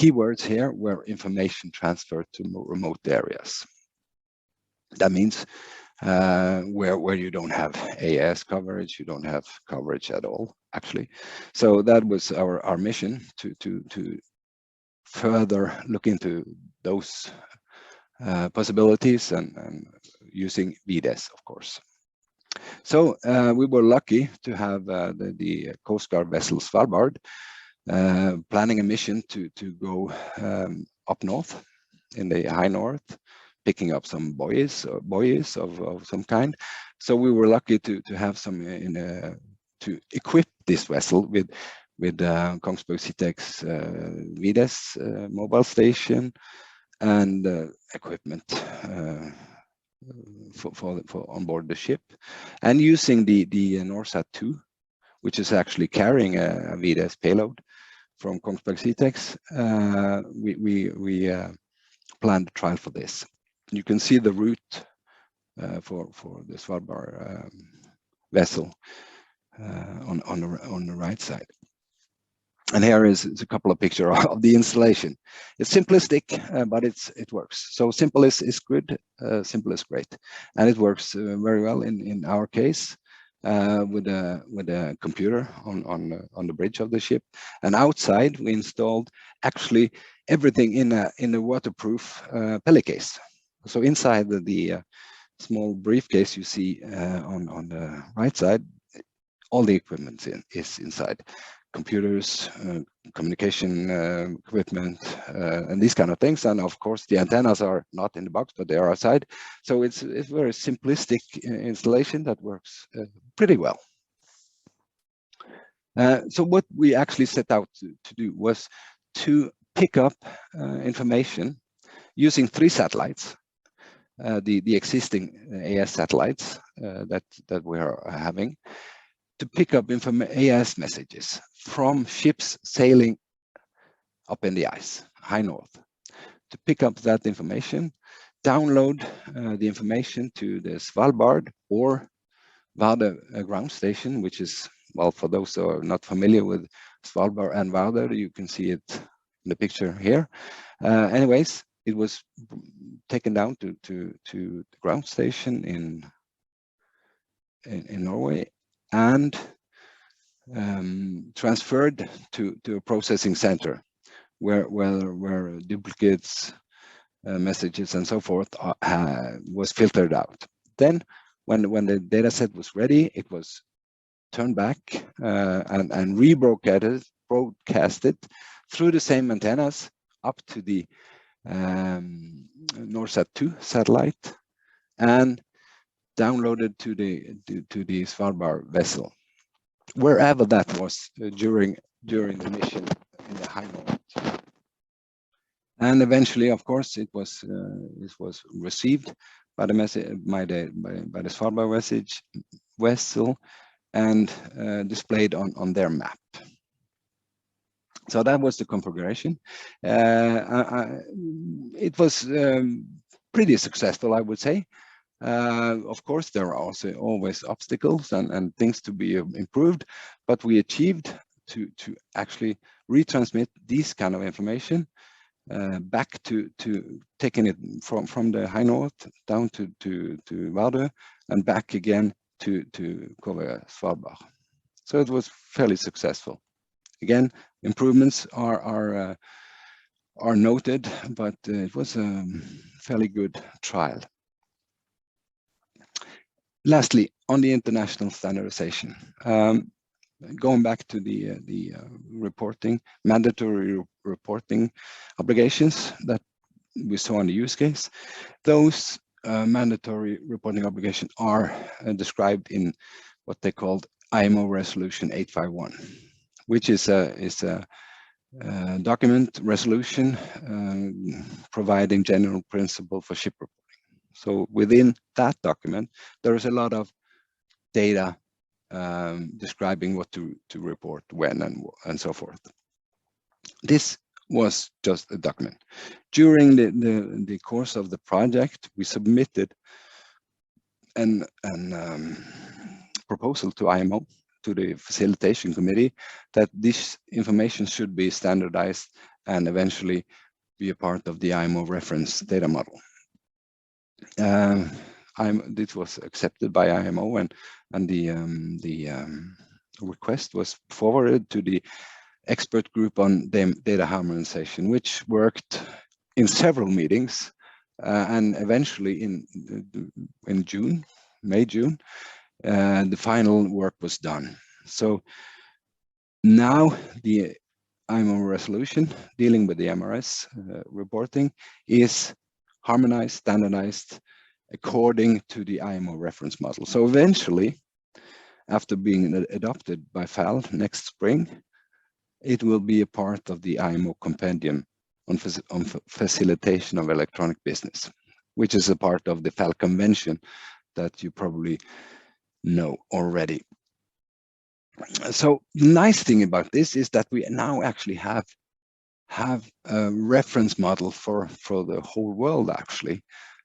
keywords here were information transfer to remote areas. That means where you don't have AS coverage, you don't have coverage at all, actually. So that was our mission to further look into those possibilities and using VDES, of course. So we were lucky to have the Coast Guard vessel Svalbard planning a mission to go up north in the high north, picking up some buoys of some kind. So we were lucky to have some to equip this vessel with Kongsberg Citex VDES mobile station and equipment for on board the ship, and using the NORSAT 2, which is actually carrying a VDES payload from Kongsberg Seatex. We planned a trial for this. You can see the route for the Svalbard vessel on the right side. And here is a couple of pictures of the installation. It's simplistic, but it works. So simple is good, simple is great, and it works very well in our case with a computer on the bridge of the ship. And outside we installed actually everything in a waterproof pellet case. So inside the small briefcase you see on the right side, all the equipment is inside. Computers, communication equipment, and these kind of things. And of course, the antennas are not in the box, but they are outside. So it's very simplistic installation that works pretty well. So what we actually set out to do was to pick up information using 3 satellites, the existing AS satellites that we are having, to pick up AS messages from ships sailing up in the ice, high north. To pick up that information, download the information to the Svalbard or Vardø ground station, which is, well, for those who are not familiar with Svalbard and Vardø, you can see it in the picture here. Anyways, it was taken down to the ground station in Norway, and transferred to a processing center where duplicates, messages and so forth was filtered out. Then when the data set was ready, it was turned back and rebroadcasted through the same antennas up to the NORSAT 2 satellite and downloaded to the Svalbard vessel, wherever that was during the mission in the high north. And eventually, of course, it was received by the Svalbard vessel and displayed on their map. So that was the configuration. It was pretty successful, I would say. Of course, there are also always obstacles and things to be improved, but we achieved to actually retransmit these kind of information back to taking it from the high north down to Vardø and back again to cover Svalbard. So it was fairly successful. Again, improvements are noted, but it was a fairly good trial. Lastly, on the international standardization, going back to the reporting, mandatory reporting obligations that we saw in the use case, those mandatory reporting obligations are described in what they called IMO Resolution 851, which is a document resolution providing general principle for ship reporting. So within that document, there is a lot of data describing what to report when and so forth. This was just a document. During the course of the project, we submitted an proposal to IMO, to the facilitation committee, that this information should be standardized and eventually be a part of the IMO reference data model. This was accepted by IMO, and the request was forwarded to the expert group on data harmonization, which worked in several meetings, and eventually in June, May-June, the final work was done. So now the IMO resolution dealing with the MRS reporting is harmonized, standardized according to the IMO reference model. So eventually, after being adopted by FAL next spring, it will be a part of the IMO compendium on facilitation of electronic business, which is a part of the FAL Convention that you probably know already. So the nice thing about this is that we now actually have a reference model for the whole world, actually,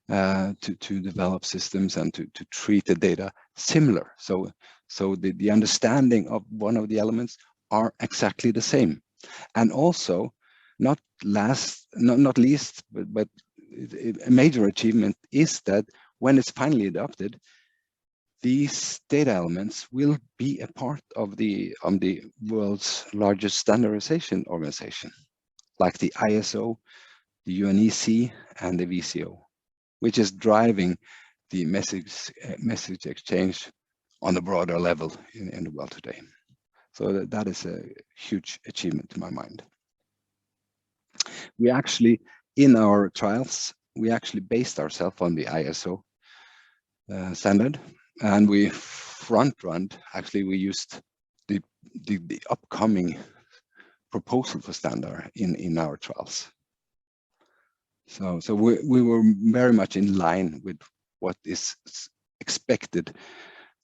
to develop systems and to treat the data similar. So the understanding of one of the elements are exactly the same. And also, not least, but a major achievement is that when it's finally adopted, these data elements will be a part of the world's largest standardization organization, like the ISO, the UNEC, and the VCO, which is driving the message exchange on a broader level in the world today. So that is a huge achievement in my mind. We actually, in our trials, we actually based ourselves on the ISO standard, and we actually we used the upcoming proposal for standard in our trials. So we were very much in line with what is expected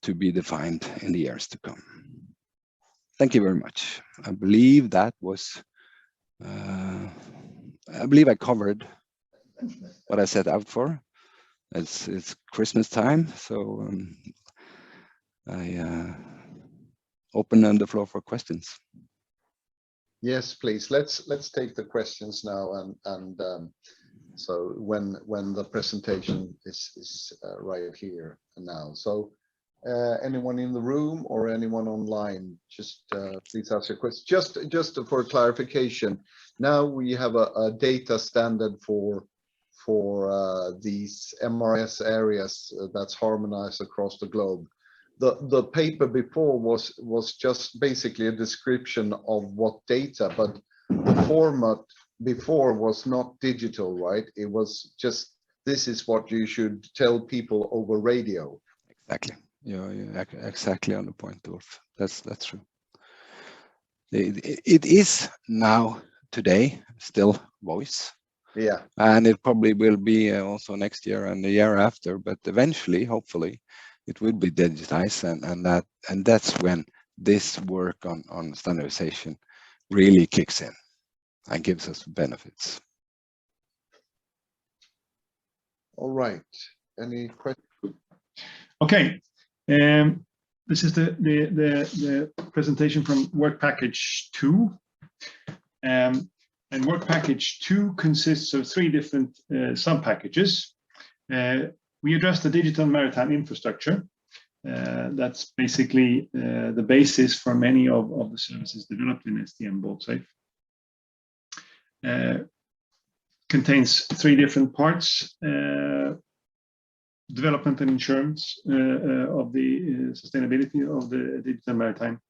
to be defined in the years to come. Thank you very much. I believe that was, I believe I covered what I set out for. It's Christmas time, so I open the floor for questions. Yes, please. Let's take the questions now, and so when the presentation is right here and now. So anyone in the room or anyone online, just please ask your question. Just for clarification, now we have a data standard for these MRS areas that's harmonized across the globe. The paper before was just basically a description of what data, but the format before was not digital, right? It was just, this is what you should tell people over radio. Exactly. You're exactly on the point, Ulf. That's true. It is now today still voice. Yeah. And it probably will be also next year and the year after, but eventually, hopefully, it will be digitized, and that's when this work on standardization really kicks in and gives us benefits. All right. Any questions? Okay. This is the presentation from Work Package 2. And Work Package 2 consists of 3 different sub-packages. We address the digital maritime infrastructure. That's basically the basis for many of the services developed in STM BALT SAFE. Contains 3 different parts: development and insurance of the sustainability of the digital maritime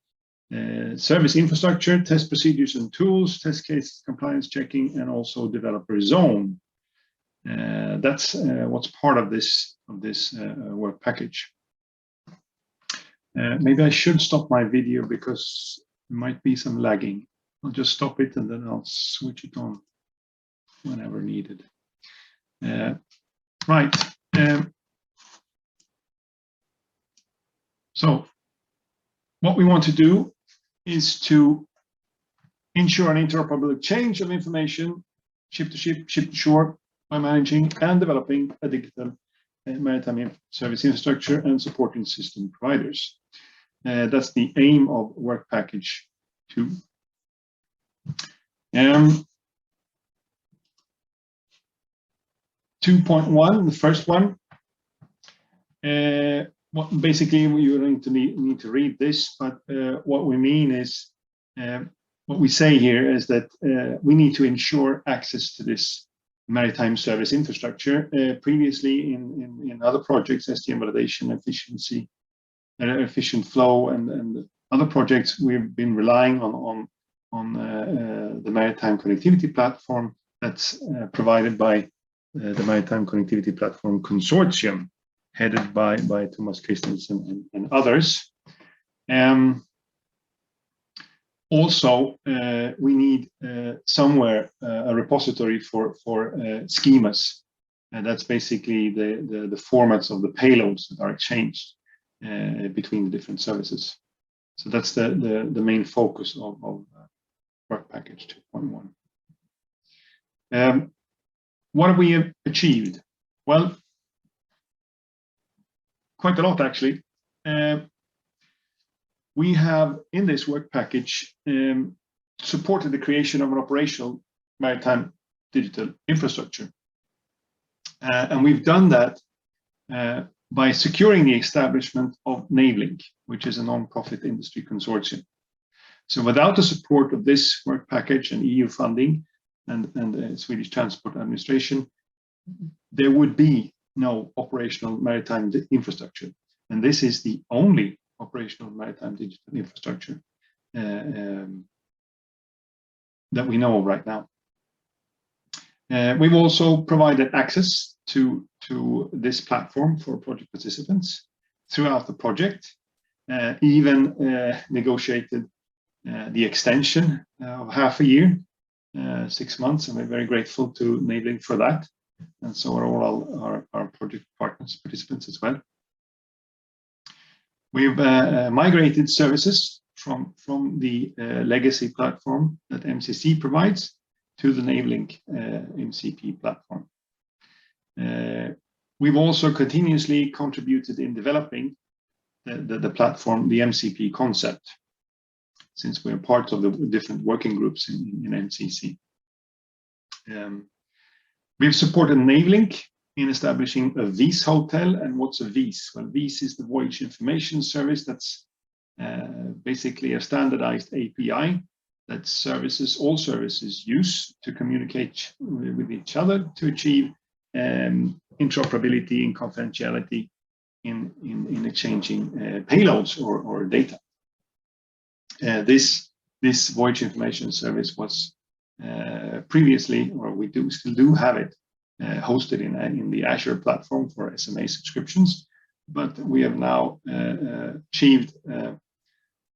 service infrastructure, test procedures and tools, test case compliance checking, and also developer zone. That's what's part of this work package. Maybe I should stop my video because there might be some lagging. I'll just stop it and then I'll switch it on whenever needed. Right. So what we want to do is to ensure an interoperable exchange of information ship to ship, ship to shore, by managing and developing a digital maritime service infrastructure and supporting system providers. That's the aim of Work Package 2. 2.1, the first one. Basically, you don't need to read this, but what we mean is, what we say here is that we need to ensure access to this maritime service infrastructure. Previously, in other projects, STM validation, efficiency, efficient flow, and other projects, we've been relying on the maritime connectivity platform that's provided by the Maritime Connectivity Platform Consortium, headed by Thomas Christensen and others. Also, we need somewhere a repository for schemas. And that's basically the formats of the payloads that are exchanged between the different services. So that's the main focus of work package 2.1. What have we achieved? Well, quite a lot actually. We have in this work package supported the creation of an operational maritime digital infrastructure. And we've done that by securing the establishment of Navelink, which is a non-profit industry consortium. So without the support of this work package and EU funding and the Swedish Transport Administration, there would be no operational maritime infrastructure. And this is the only operational maritime digital infrastructure that we know of right now. We've also provided access to this platform for project participants throughout the project, even negotiated the extension of half a year, 6 months, and we're very grateful to Navelink for that. And so are all our project partners, participants as well. We've migrated services from the legacy platform that MCC provides to the Navelink MCP platform. We've also continuously contributed in developing the platform, the MCP concept, since we're part of the different working groups in MCC. We've supported Navelink in establishing a VDES hotel. And what's a VDES? Well, VDES is the Voyage Information Service. That's basically a standardized API that all services use to communicate with each other to achieve interoperability and confidentiality in exchanging payloads or data. This Voyage Information Service was previously, or we still do have it, hosted in the Azure platform for SMA subscriptions, but we have now achieved a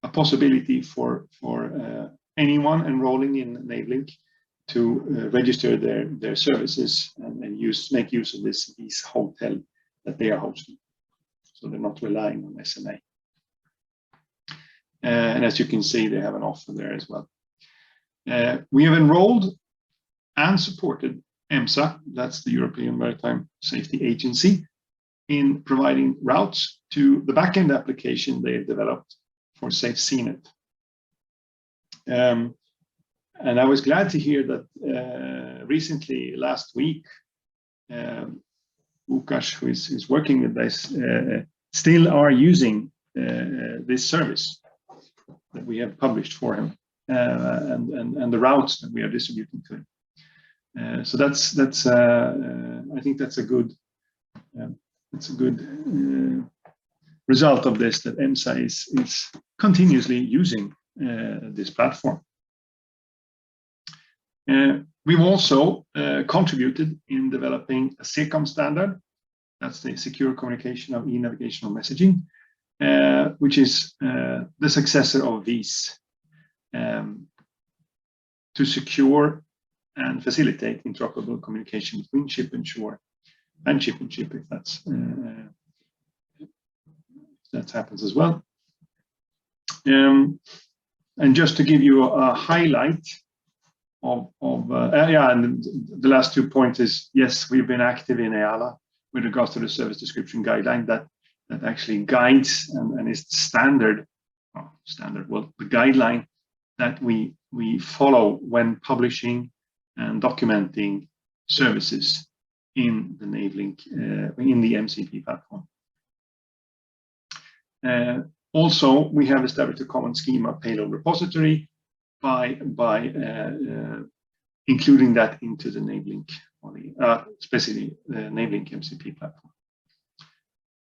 possibility for anyone enrolling in Navelink to register their services and make use of this hotel that they are hosting. So they're not relying on SMA. And as you can see, they have an offer there as well. We have enrolled and supported EMSA, that's the European Maritime Safety Agency, in providing routes to the backend application they have developed for Safe Seanet. And I was glad to hear that recently, last week, Łukasz, who is working with this, still are using this service that we have published for him, and the routes that we are distributing to him. So that's I think that's a good result of this, that EMSA is continuously using this platform. We've also contributed in developing a SECOM standard. That's the Secure Communication of E-Navigational Messaging, which is the successor of VDES, to secure and facilitate interoperable communication between ship and shore, and ship and ship, if that happens as well. And just to give you a highlight of and the last 2 points is, yes, we've been active in EALA with regards to the service description guideline that actually guides and is the guideline that we follow when publishing and documenting services in the Navelink, in the MCP platform. Also, we have established a common schema payload repository by including that into the Navelink, especially the Navelink MCP platform.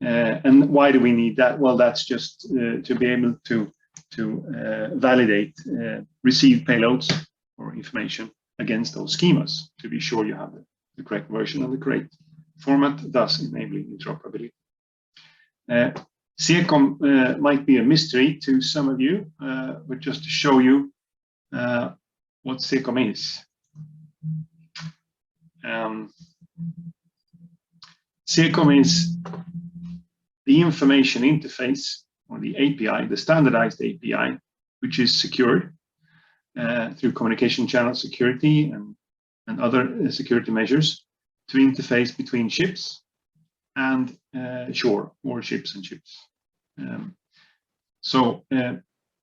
And why do we need that? Well, that's just to be able to validate received payloads or information against those schemas, to be sure you have the correct version and the correct format, thus enabling interoperability. SECOM might be a mystery to some of you, but just to show you what SECOM is. SECOM is the information interface, or the API, the standardized API, which is secured through communication channel security and other security measures to interface between ships and shore, or ships and ships. So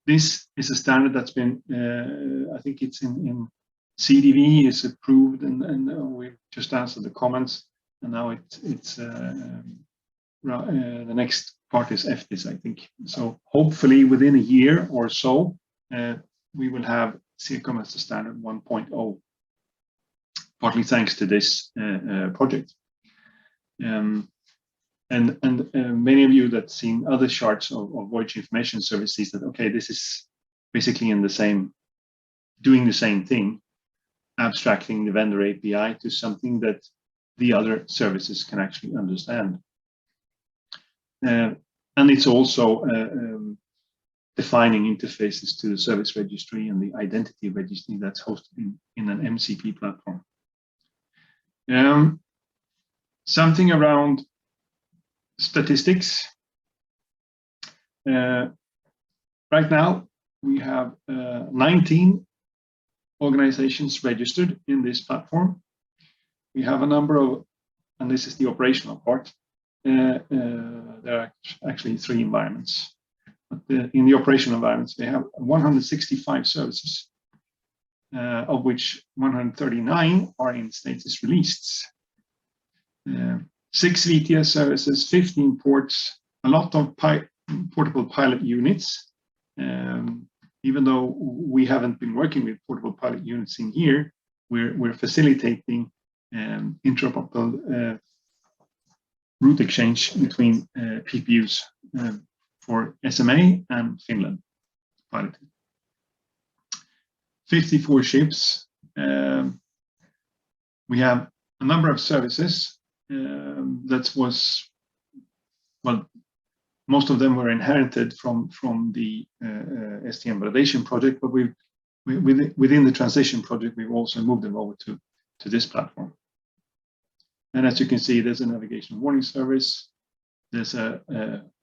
this is a standard that's been, I think it's in CDV is approved, and we've just answered the comments, and now it's the next part is FDIS, I think. So hopefully within a year or so, we will have SECOM as a standard 1.0, partly thanks to this project. And many of you that seen other charts of voyage information services that, okay, this is basically in the same, doing the same thing, abstracting the vendor API to something that the other services can actually understand. And it's also defining interfaces to the service registry and the identity registry that's hosted in an MCP platform. Something around statistics. Right now, we have 19 organizations registered in this platform. We have a number of, and this is the operational part, there are actually 3 environments. But in the operational environments, they have 165 services, of which 139 are in status released. 6 VTS services, 15 ports, a lot of portable pilot units. Even though we haven't been working with portable pilot units in here, we're facilitating interoperable route exchange between PPUs for SMA and Finland piloting. 54 ships. We have a number of services that was, well, most of them were inherited from the STM validation project, but within the transition project, we've also moved them over to this platform. And as you can see, there's a navigation warning service. There's a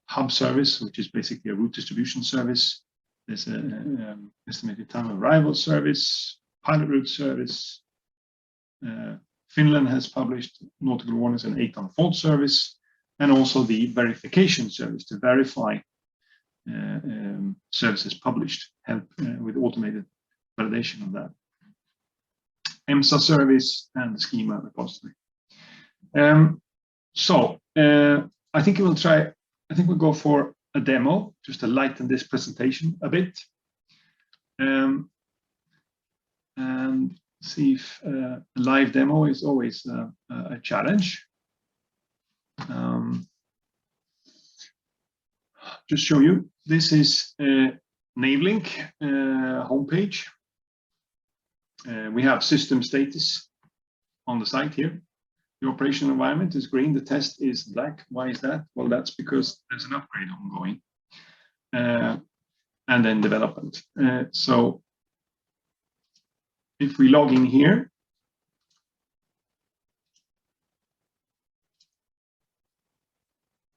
hub service, which is basically a route distribution service. There's an estimated time of arrival service, pilot route service. Finland has published nautical warnings and 8 on fault service, and also the verification service to verify services published, help with automated validation of that. EMSA service and the schema repository. I think we'll go for a demo just to lighten this presentation a bit, and see if a live demo is always a challenge. Just show you, this is Navelink homepage. We have system status on the site here. The operational environment is green, the test is black. Why is that? Well, that's because there's an upgrade ongoing, and then development. So if we log in here,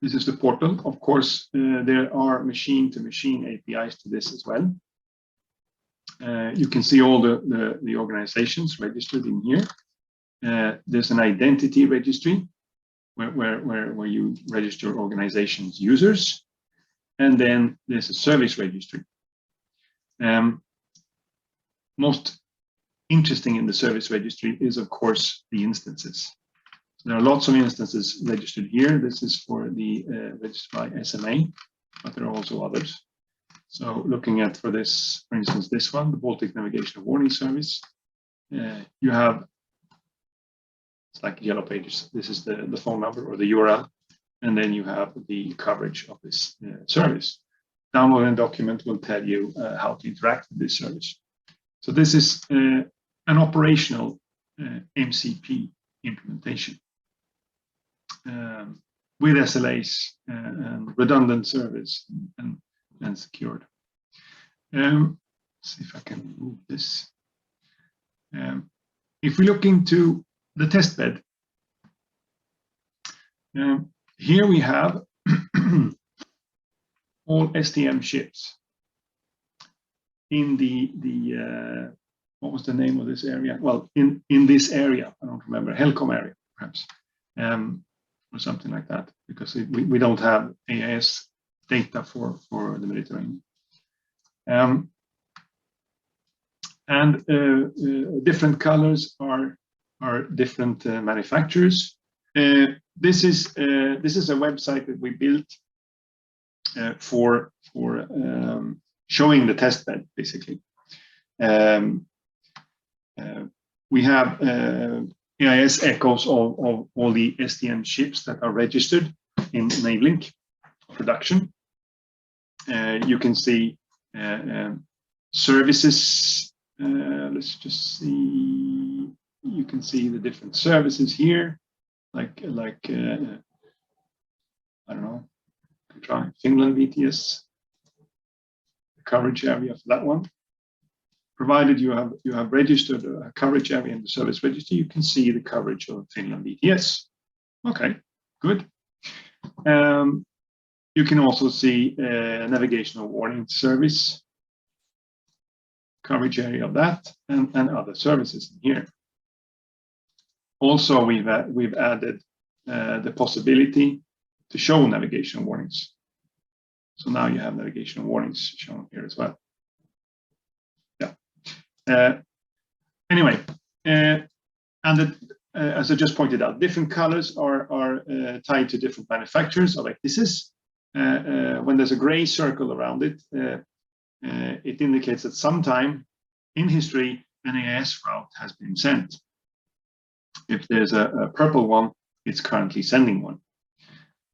this is the portal. Of course, there are machine-to-machine APIs to this as well. You can see all the organizations registered in here. There's an identity registry where you register organizations' users, and then there's a service registry. Most interesting in the service registry is, of course, the instances. There are lots of instances registered here. This is for the registered by SMA, but there are also others. So looking at, for instance, this one, the Baltic Navigation Warning Service, you have, it's like Yellow Pages. This is the phone number or the URL, and then you have the coverage of this service. Download and document will tell you how to interact with this service. So this is an operational MCP implementation. with SLAs and redundant service and secured. See if I can move this. If we look into the test bed, here we have all STM ships in the what was the name of this area? Well, in this area, I don't remember, Helcom area, perhaps, or something like that, because we don't have AIS data for the Mediterranean. Different colors are different manufacturers. This is a website that we built for showing the test bed, basically. We have AIS echoes of all the STM ships that are registered in Navelink production. You can see services. Let's just see. You can see the different services here, like I don't know. You can try Finland VDES. The coverage area for that one. Provided you have registered a coverage area in the service register, you can see the coverage of Finland VDES. Okay, good. You can also see navigational warning service, coverage area of that, and other services in here. Also, we've added the possibility to show navigation warnings. So now you have navigation warnings shown here as well. Anyway, as I just pointed out, different colors are tied to different manufacturers. Like this is when there's a gray circle around it, it indicates that sometime in history an AIS route has been sent. If there's a purple one, it's currently sending one,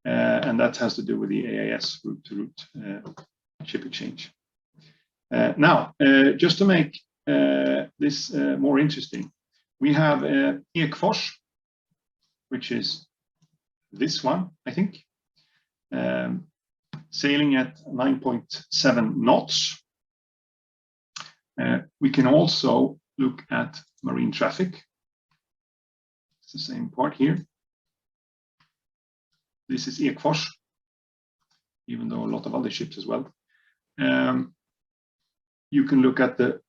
and that has to do with the AIS route-to-route ship exchange. Now, just to make this more interesting, we have Ekfors, which is this one, I think, sailing at 9.7 knots. We can also look at marine traffic. It's the same part here. This is Ekfors, even though a lot of other ships as well. You can look at the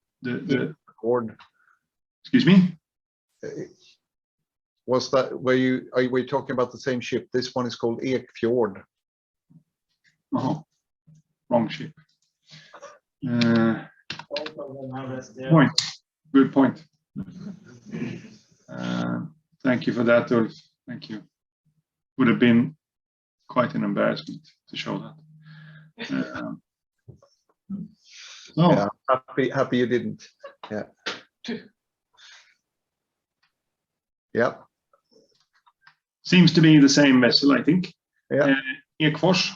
Fjord. Excuse me. Was that are we talking about the same ship? This one is called Ekfjord. Oh, wrong ship. Point. Good point. Thank you for that, Ulf. Thank you. Would have been quite an embarrassment to show that. Oh. Yeah, happy you didn't. Yeah. Yeah. Seems to be the same vessel, I think. Yeah. Ekfors.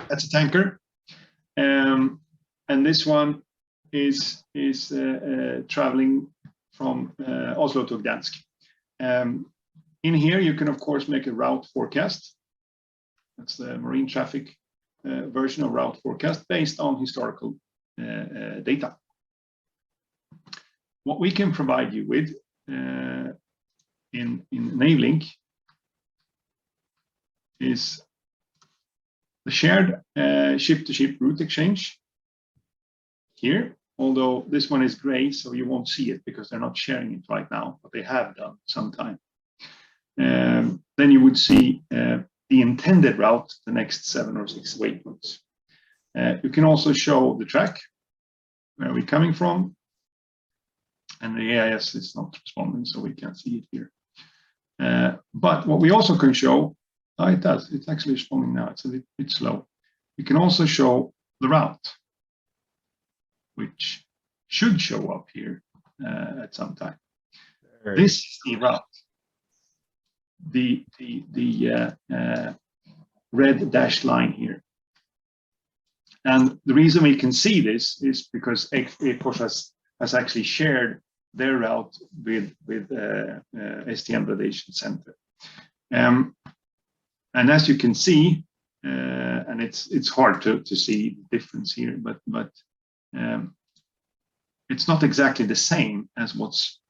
That's a tanker. And this one is traveling from Oslo to Gdansk. In here, you can of course make a route forecast. That's the marine traffic version of route forecast based on historical data. What we can provide you with in Navelink is the shared ship-to-ship route exchange here, although this one is gray, so you won't see it because they're not sharing it right now, but they have done sometime. Then you would see the intended route, the next 7 or 6 waypoints. You can also show the track, where we're coming from, and the AIS is not responding, so we can't see it here. But what we also can show, it does, it's actually responding now, it's a bit slow. We can also show the route, which should show up here at some time. This is the route. The red dashed line here. And the reason we can see this is because Ekfors has actually shared their route with STM Validation Center. And And as you can see, and it's hard to see the difference here, but it's not exactly the same as what's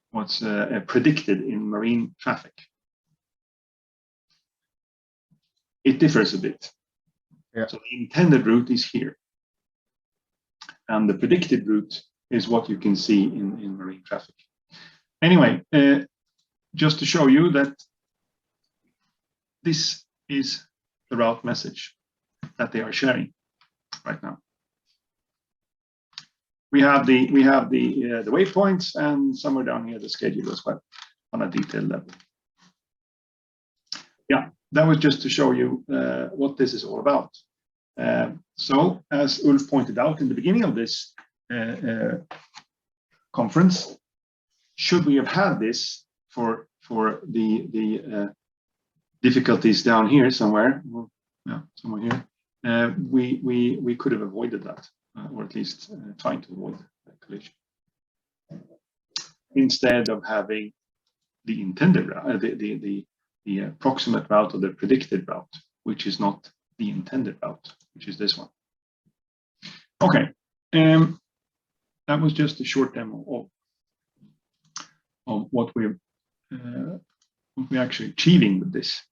predicted in marine traffic. It differs a bit. Yeah. So the intended route is here, and the predicted route is what you can see in marine traffic. Anyway, just to show you that this is the route message that they are sharing right now. We have the waypoints, and somewhere down here the schedule as well on a detailed level. Yeah, that was just to show you what this is all about. So, as Ulf pointed out in the beginning of this conference, should we have had this for the difficulties down here somewhere, yeah, somewhere here, we could have avoided that, or at least trying to avoid that collision, instead of having the intended route, the approximate route or the predicted route, which is not the intended route, which is this one. Okay, that was just a short demo of what we're actually achieving with this.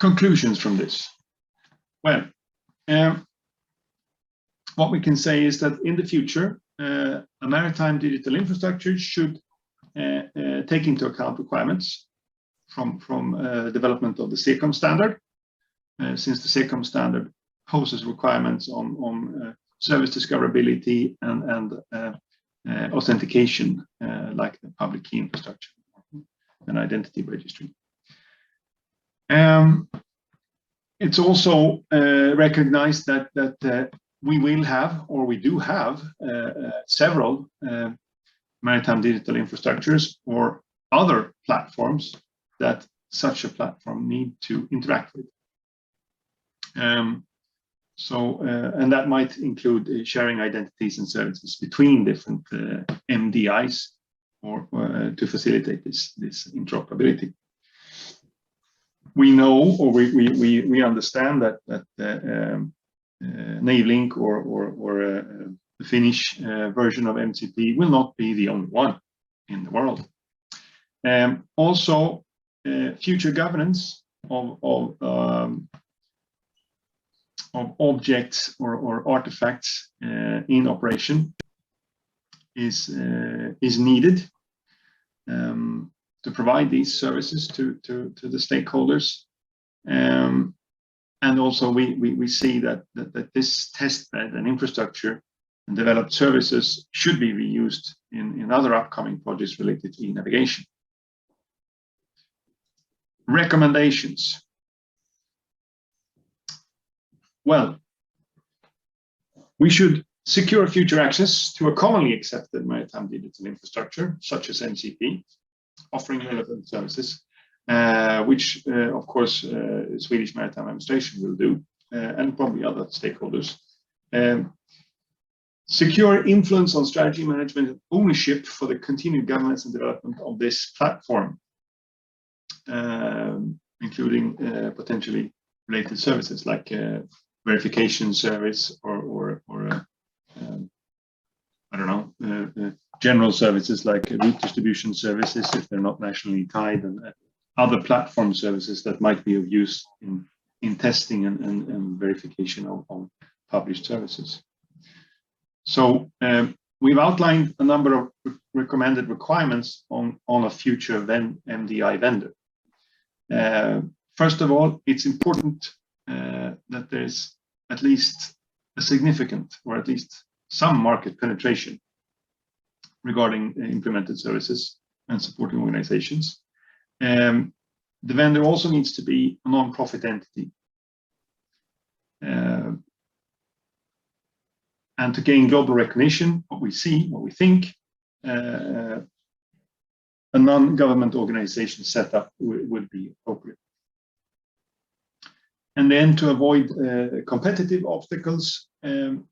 Conclusions from this. Well, what we can say is that in the future, a maritime digital infrastructure should take into account requirements from development of the SECOM standard, since the SECOM standard poses requirements on service discoverability and authentication, like the public key infrastructure and identity registry. It's also recognized that we will have, or we do have, several maritime digital infrastructures or other platforms that such a platform need to interact with. And that might include sharing identities and services between different MDIs, or to facilitate this interoperability. We know, or we understand that Navelink or the Finnish version of MCP will not be the only one in the world. Also, future governance of objects or artifacts in operation is needed to provide these services to the stakeholders. And also we see that this testbed and infrastructure and developed services should be reused in other upcoming projects related to e-navigation. Recommendations. Well, we should secure future access to a commonly accepted maritime digital infrastructure, such as MCP, offering relevant services, which, of course, Swedish Maritime Administration will do, and probably other stakeholders. Secure influence on strategy management and ownership for the continued governance and development of this platform, including potentially related services like verification service or I don't know, general services like route distribution services if they're not nationally tied, and other platform services that might be of use in testing and verification of published services. So we've outlined a number of recommended requirements on a future MDI vendor. First of all, it's important that there's at least a significant, or at least some market penetration regarding implemented services and supporting organizations. The vendor also needs to be a non-profit entity. And to gain global recognition, what we think, a non-government organization setup would be appropriate. And then to avoid competitive obstacles, an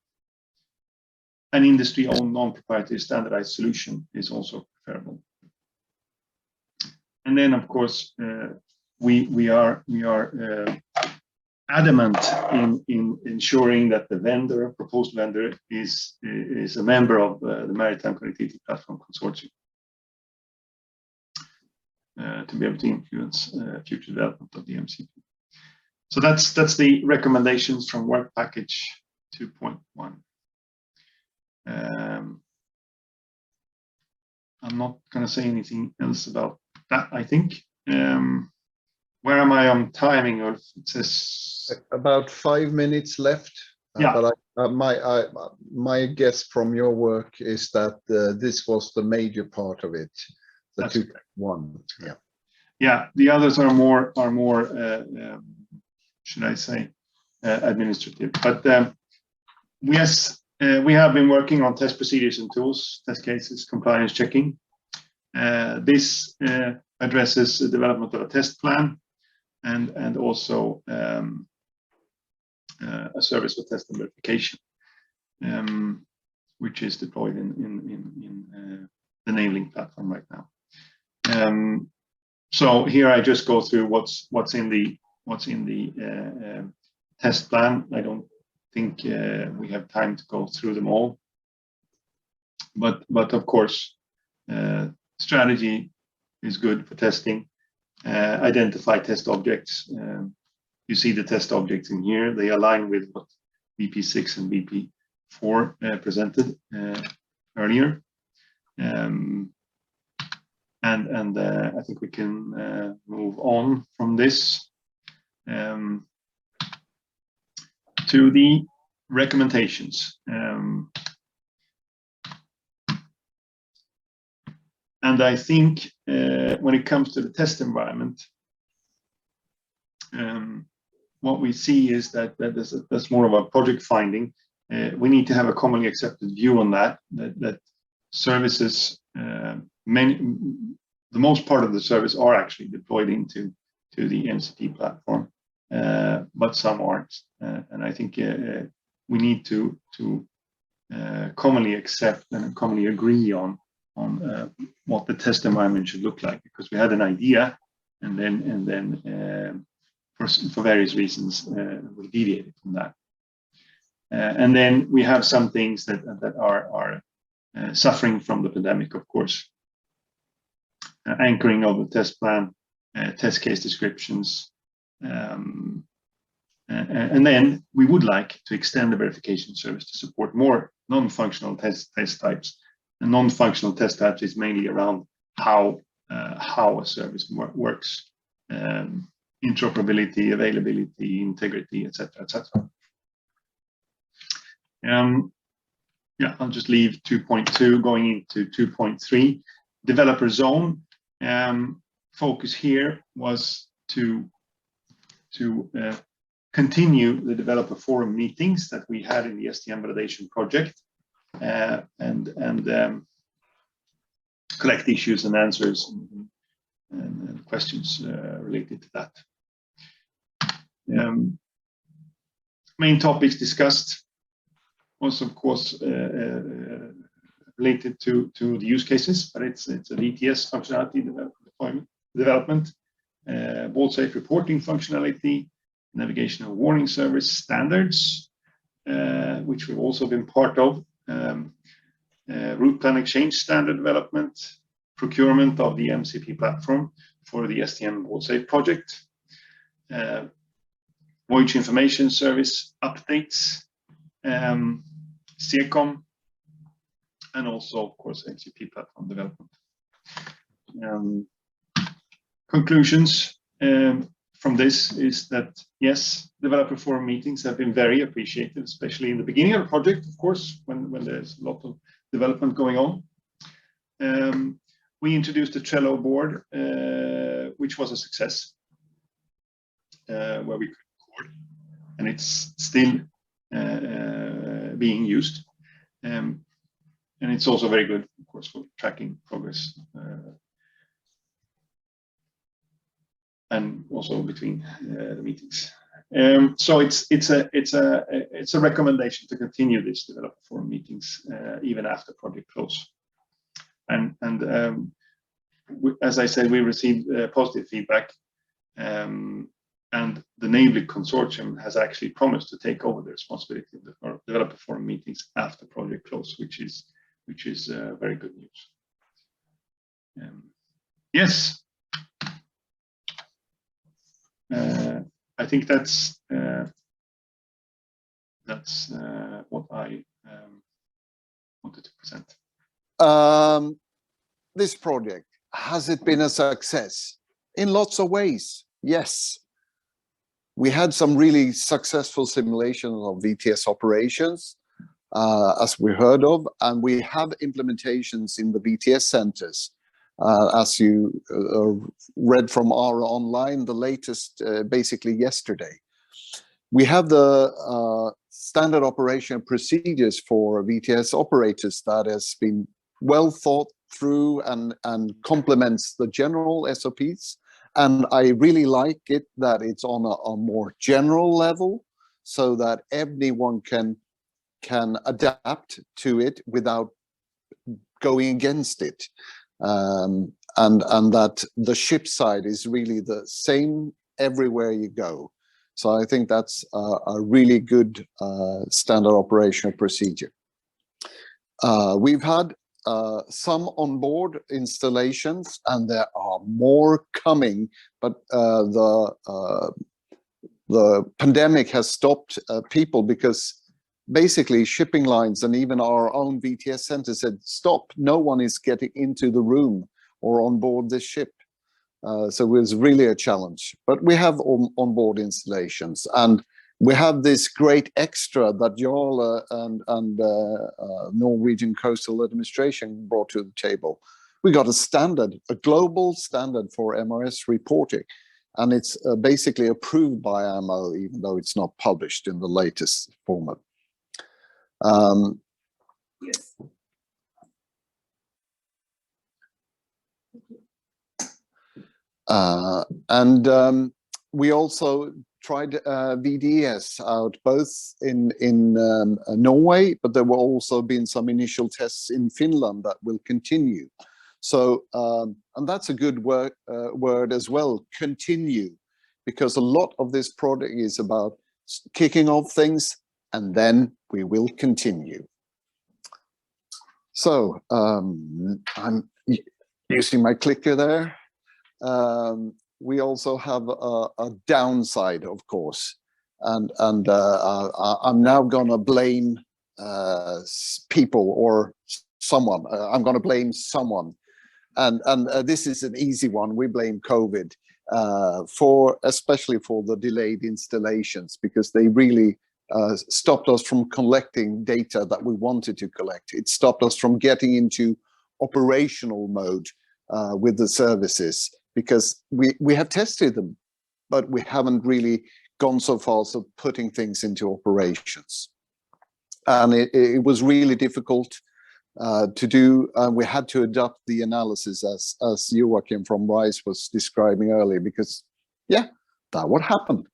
industry-owned non-proprietary standardized solution is also preferable. And then, of course, we are adamant in ensuring that the proposed vendor is a member of the Maritime Connectivity Platform Consortium to be able to influence future development of the MCP. So that's the recommendations from work package 2.1. I'm not going to say anything else about that, I think. Where am I on timing? Or it says about 5 minutes left. Yeah. But my guess from your work is that this was the major part of it. The 2.1. Yeah. Yeah. The others are more should I say administrative? But yes. We have been working on test procedures and tools, test cases, compliance checking. This addresses the development of a test plan and also a service for test and verification, which is deployed in the Nailing platform right now. So here I just go through what's in the test plan. I don't think we have time to go through them all, but of course strategy is good for testing. Identify test objects. You see the test objects in here. They align with what VP6 and VP4 presented earlier, and I think we can move on from this to the recommendations. And I think when it comes to the test environment, what we see is that that's more of a project finding. We need to have a commonly accepted view on that services, the most part of the service are actually deployed into the MCP platform, but some aren't. And I think we need to commonly accept and commonly agree on what the test environment should look like, because we had an idea and then for various reasons we deviated from that. And then we have some things that are suffering from the pandemic, of course. Anchoring of the test plan, test case descriptions, and then we would like to extend the verification service to support more non-functional test types. And non-functional test types is mainly around how a service works, interoperability, availability, integrity, etc., etc. Yeah, I'll just leave 2.2 going into 2.3. Developer zone. Focus here was to continue the developer forum meetings that we had in the STM validation project, and collect issues and answers and questions related to that. Main topics discussed was, of course, related to the use cases, but it's a VDES functionality development, BALT SAFE reporting functionality, navigational warning service standards, which we've also been part of, route plan exchange standard development, procurement of the MCP platform for the STM BALT SAFE project, voyage information service updates, SECOM, and also, of course, MCP platform development. Conclusions from this is that, yes, developer forum meetings have been very appreciated, especially in the beginning of the project, of course, when there's a lot of development going on. We introduced a Trello board, which was a success, where we could record, and it's still being used. And it's also very good, of course, for tracking progress, and also between the meetings. So it's a recommendation to continue this developer forum meetings even after project close. And as I said, we received positive feedback And the Naval Consortium has actually promised to take over the responsibility of the developer forum meetings after project close, which is very good news. Yes, I think that's what I wanted to present. This project, has it been a success? In lots of ways, yes. We had some really successful simulations of VTS operations, as we heard of, and we have implementations in the VTS centers. As you read from our online, the latest basically yesterday. We have the standard operation procedures for VTS operators that has been well thought through and complements the general SOPs. And I really like it that it's on a more general level, so that anyone can adapt to it without going against it. And that the ship side is really the same everywhere you go. So I think that's a really good standard operational procedure. We've had some onboard installations, and there are more coming, but the pandemic has stopped people, because basically shipping lines and even our own VTS center said, stop, no one is getting into the room or on board this ship. So it was really a challenge, but we have onboard installations, and we have this great extra that Jarl and Norwegian Coastal Administration brought to the table. We got a standard, a global standard for MRS reporting, and it's basically approved by IMO, even though it's not published in the latest format. Yes. We also tried VDES out both in Norway, but there will also been some initial tests in Finland that will continue. So, and that's a good word as well, continue, because a lot of this project is about kicking off things, and then we will continue. So I'm using my clicker there. We also have a downside, of course, and I'm now gonna blame people or someone. I'm gonna blame someone, and this is an easy one. We blame COVID especially for the delayed installations, because they really stopped us from collecting data that we wanted to collect. It stopped us from getting into operational mode with the services, because we have tested them, but we haven't really gone so far as putting things into operations. And it was really difficult to do. We had to adapt the analysis, as Joachim from RISE was describing earlier, because yeah, that what happened.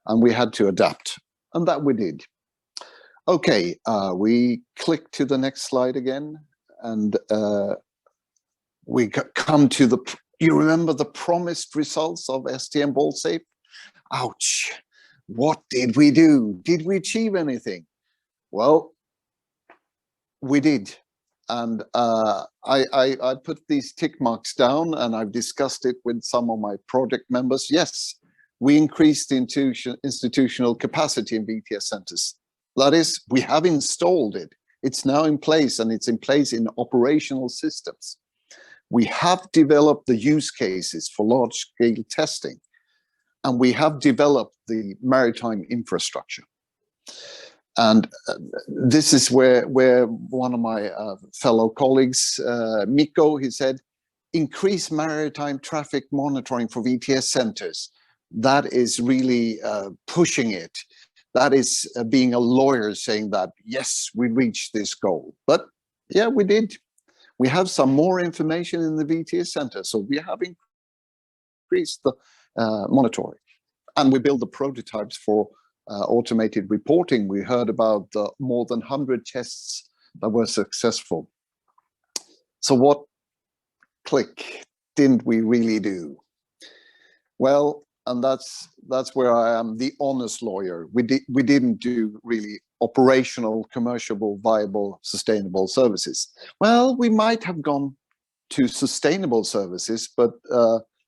And we had to adapt, and that we did. Okay, we click to the next slide again, and we come to the, you remember the promised results of STM BALT SAFE? Ouch, what did we do? Did we achieve anything? Well, we did. And I put these tick marks down, and I've discussed it with some of my project members. Yes, we increased institutional capacity in VTS centers. That is, we have installed it. It's now in place, and it's in place in operational systems. We have developed the use cases for large-scale testing, and we have developed the maritime infrastructure. And this is where one of my fellow colleagues, Mikko, he said, increase maritime traffic monitoring for VTS centers. That is really pushing it. That is being a lawyer saying that, yes, we reached this goal. But yeah, we did. We have some more information in the VTS center. So we have increased the monitoring. And we build the prototypes for automated reporting. We heard about the more than 100 tests that were successful. So what didn't we really do? Well, and that's where I am the honest lawyer. We didn't do really operational, commercial, viable, sustainable services. Well, we might have gone to sustainable services, but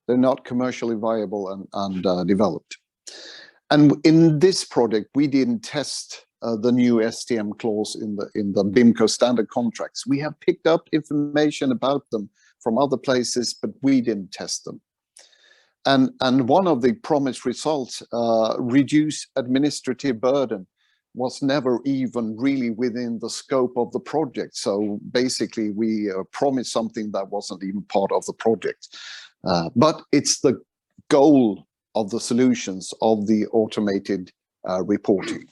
they're not commercially viable and developed. And in this project, we didn't test the new STM clause in the BIMCO standard contracts. We have picked up information about them from other places, but we didn't test them. And one of the promised results, reduce administrative burden, was never even really within the scope of the project. So basically, we promised something that wasn't even part of the project. But it's the goal of the solutions of the automated reporting.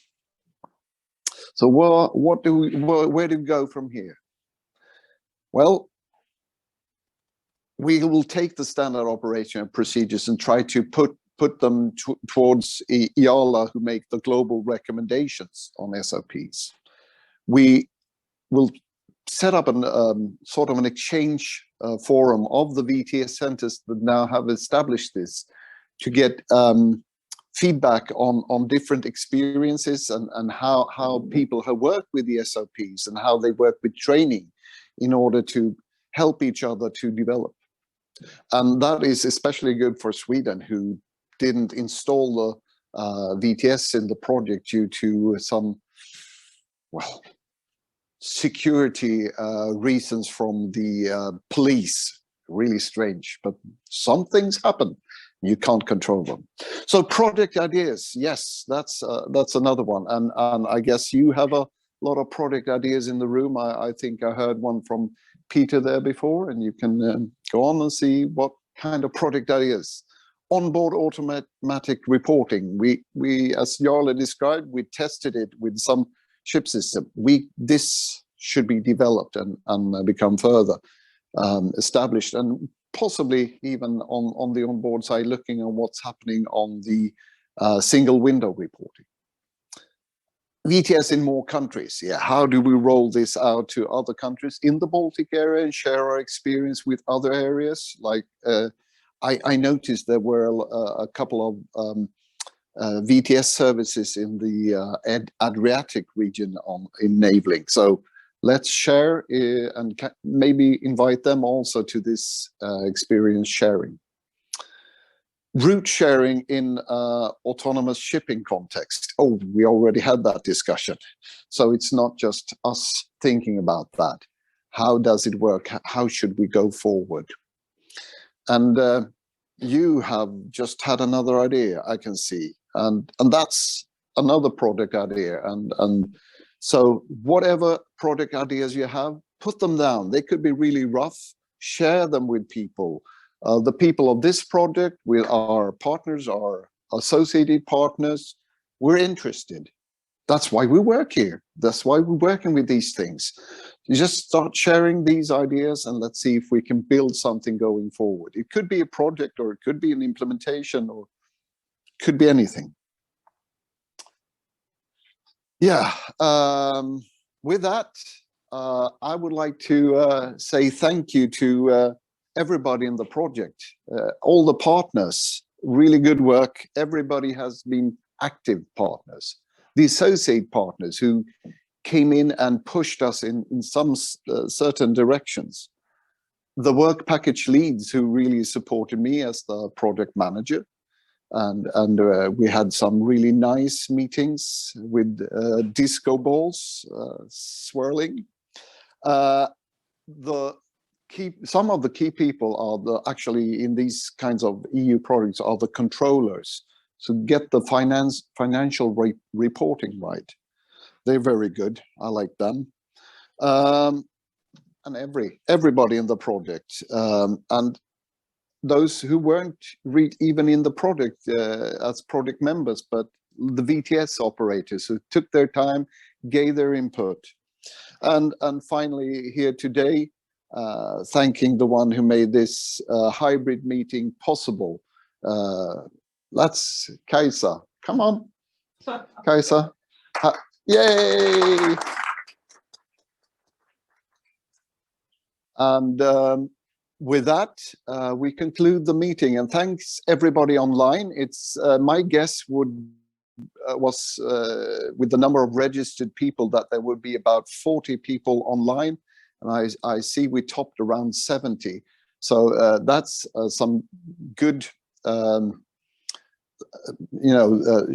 So where do we go from here? Well, we will take the standard operation procedures and try to put them towards IALA, who make the global recommendations on SOPs. We will set up an sort of an exchange forum of the VTS centers that now have established this, to get feedback on different experiences and how people have worked with the SOPs and how they work with training in order to help each other to develop. And that is especially good for Sweden, who didn't install the VTS in the project due to some, well, security reasons from the police. Really strange, but some things happen. You can't control them. So project ideas, yes, that's another one. And I guess you have a lot of project ideas in the room. I think I heard one from Peter there before, and you can go on and see what kind of project ideas. Onboard automatic reporting. We, as Jarle described, we tested it with some ship system. This should be developed and become further established, and possibly even on the onboard side, looking at what's happening on the single window reporting. VTS in more countries. Yeah, how do we roll this out to other countries in the Baltic area and share our experience with other areas? Like I noticed there were a couple of VTS services in the Adriatic region in navling. So let's share and maybe invite them also to this experience sharing. Route sharing in autonomous shipping context. Oh, we already had that discussion. So it's not just us thinking about that. How does it work? How should we go forward? And you have just had another idea, I can see. And that's another project idea. And so whatever project ideas you have, put them down. They could be really rough. Share them with people. The people of this project, with our partners, our associated partners, we're interested. That's why we work here. That's why we're working with these things. You just start sharing these ideas and let's see if we can build something going forward. It could be a project, or it could be an implementation, or it could be anything. Yeah, with that, I would like to say thank you to everybody in the project, all the partners, really good work. Everybody has been active partners. The associate partners who came in and pushed us in some certain directions. The work package leads who really supported me as the project manager. And we had some really nice meetings with disco balls swirling. Some of the key people are actually in these kinds of EU projects are the controllers. So get the financial reporting right. They're very good. I like them. And everybody in the project. And those who weren't even in the project as project members, but the VTS operators who took their time, gave their input. And finally here today, thanking the one who made this hybrid meeting possible. That's Kajsa. Come on, Kajsa. Yay! And with that, we conclude the meeting, and thanks everybody online. It's my guess was with the number of registered people that there would be about 40 people online, and I see we topped around 70. So that's some good,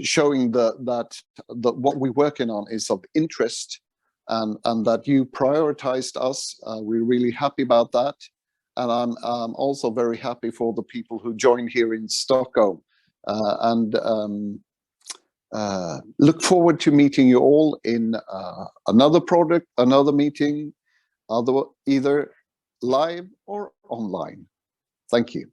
showing that what we're working on is of interest, and that you prioritized us. We're really happy about that. And I'm also very happy for the people who joined here in Stockholm, and look forward to meeting you all in another product, another meeting, either live or online. Thank you.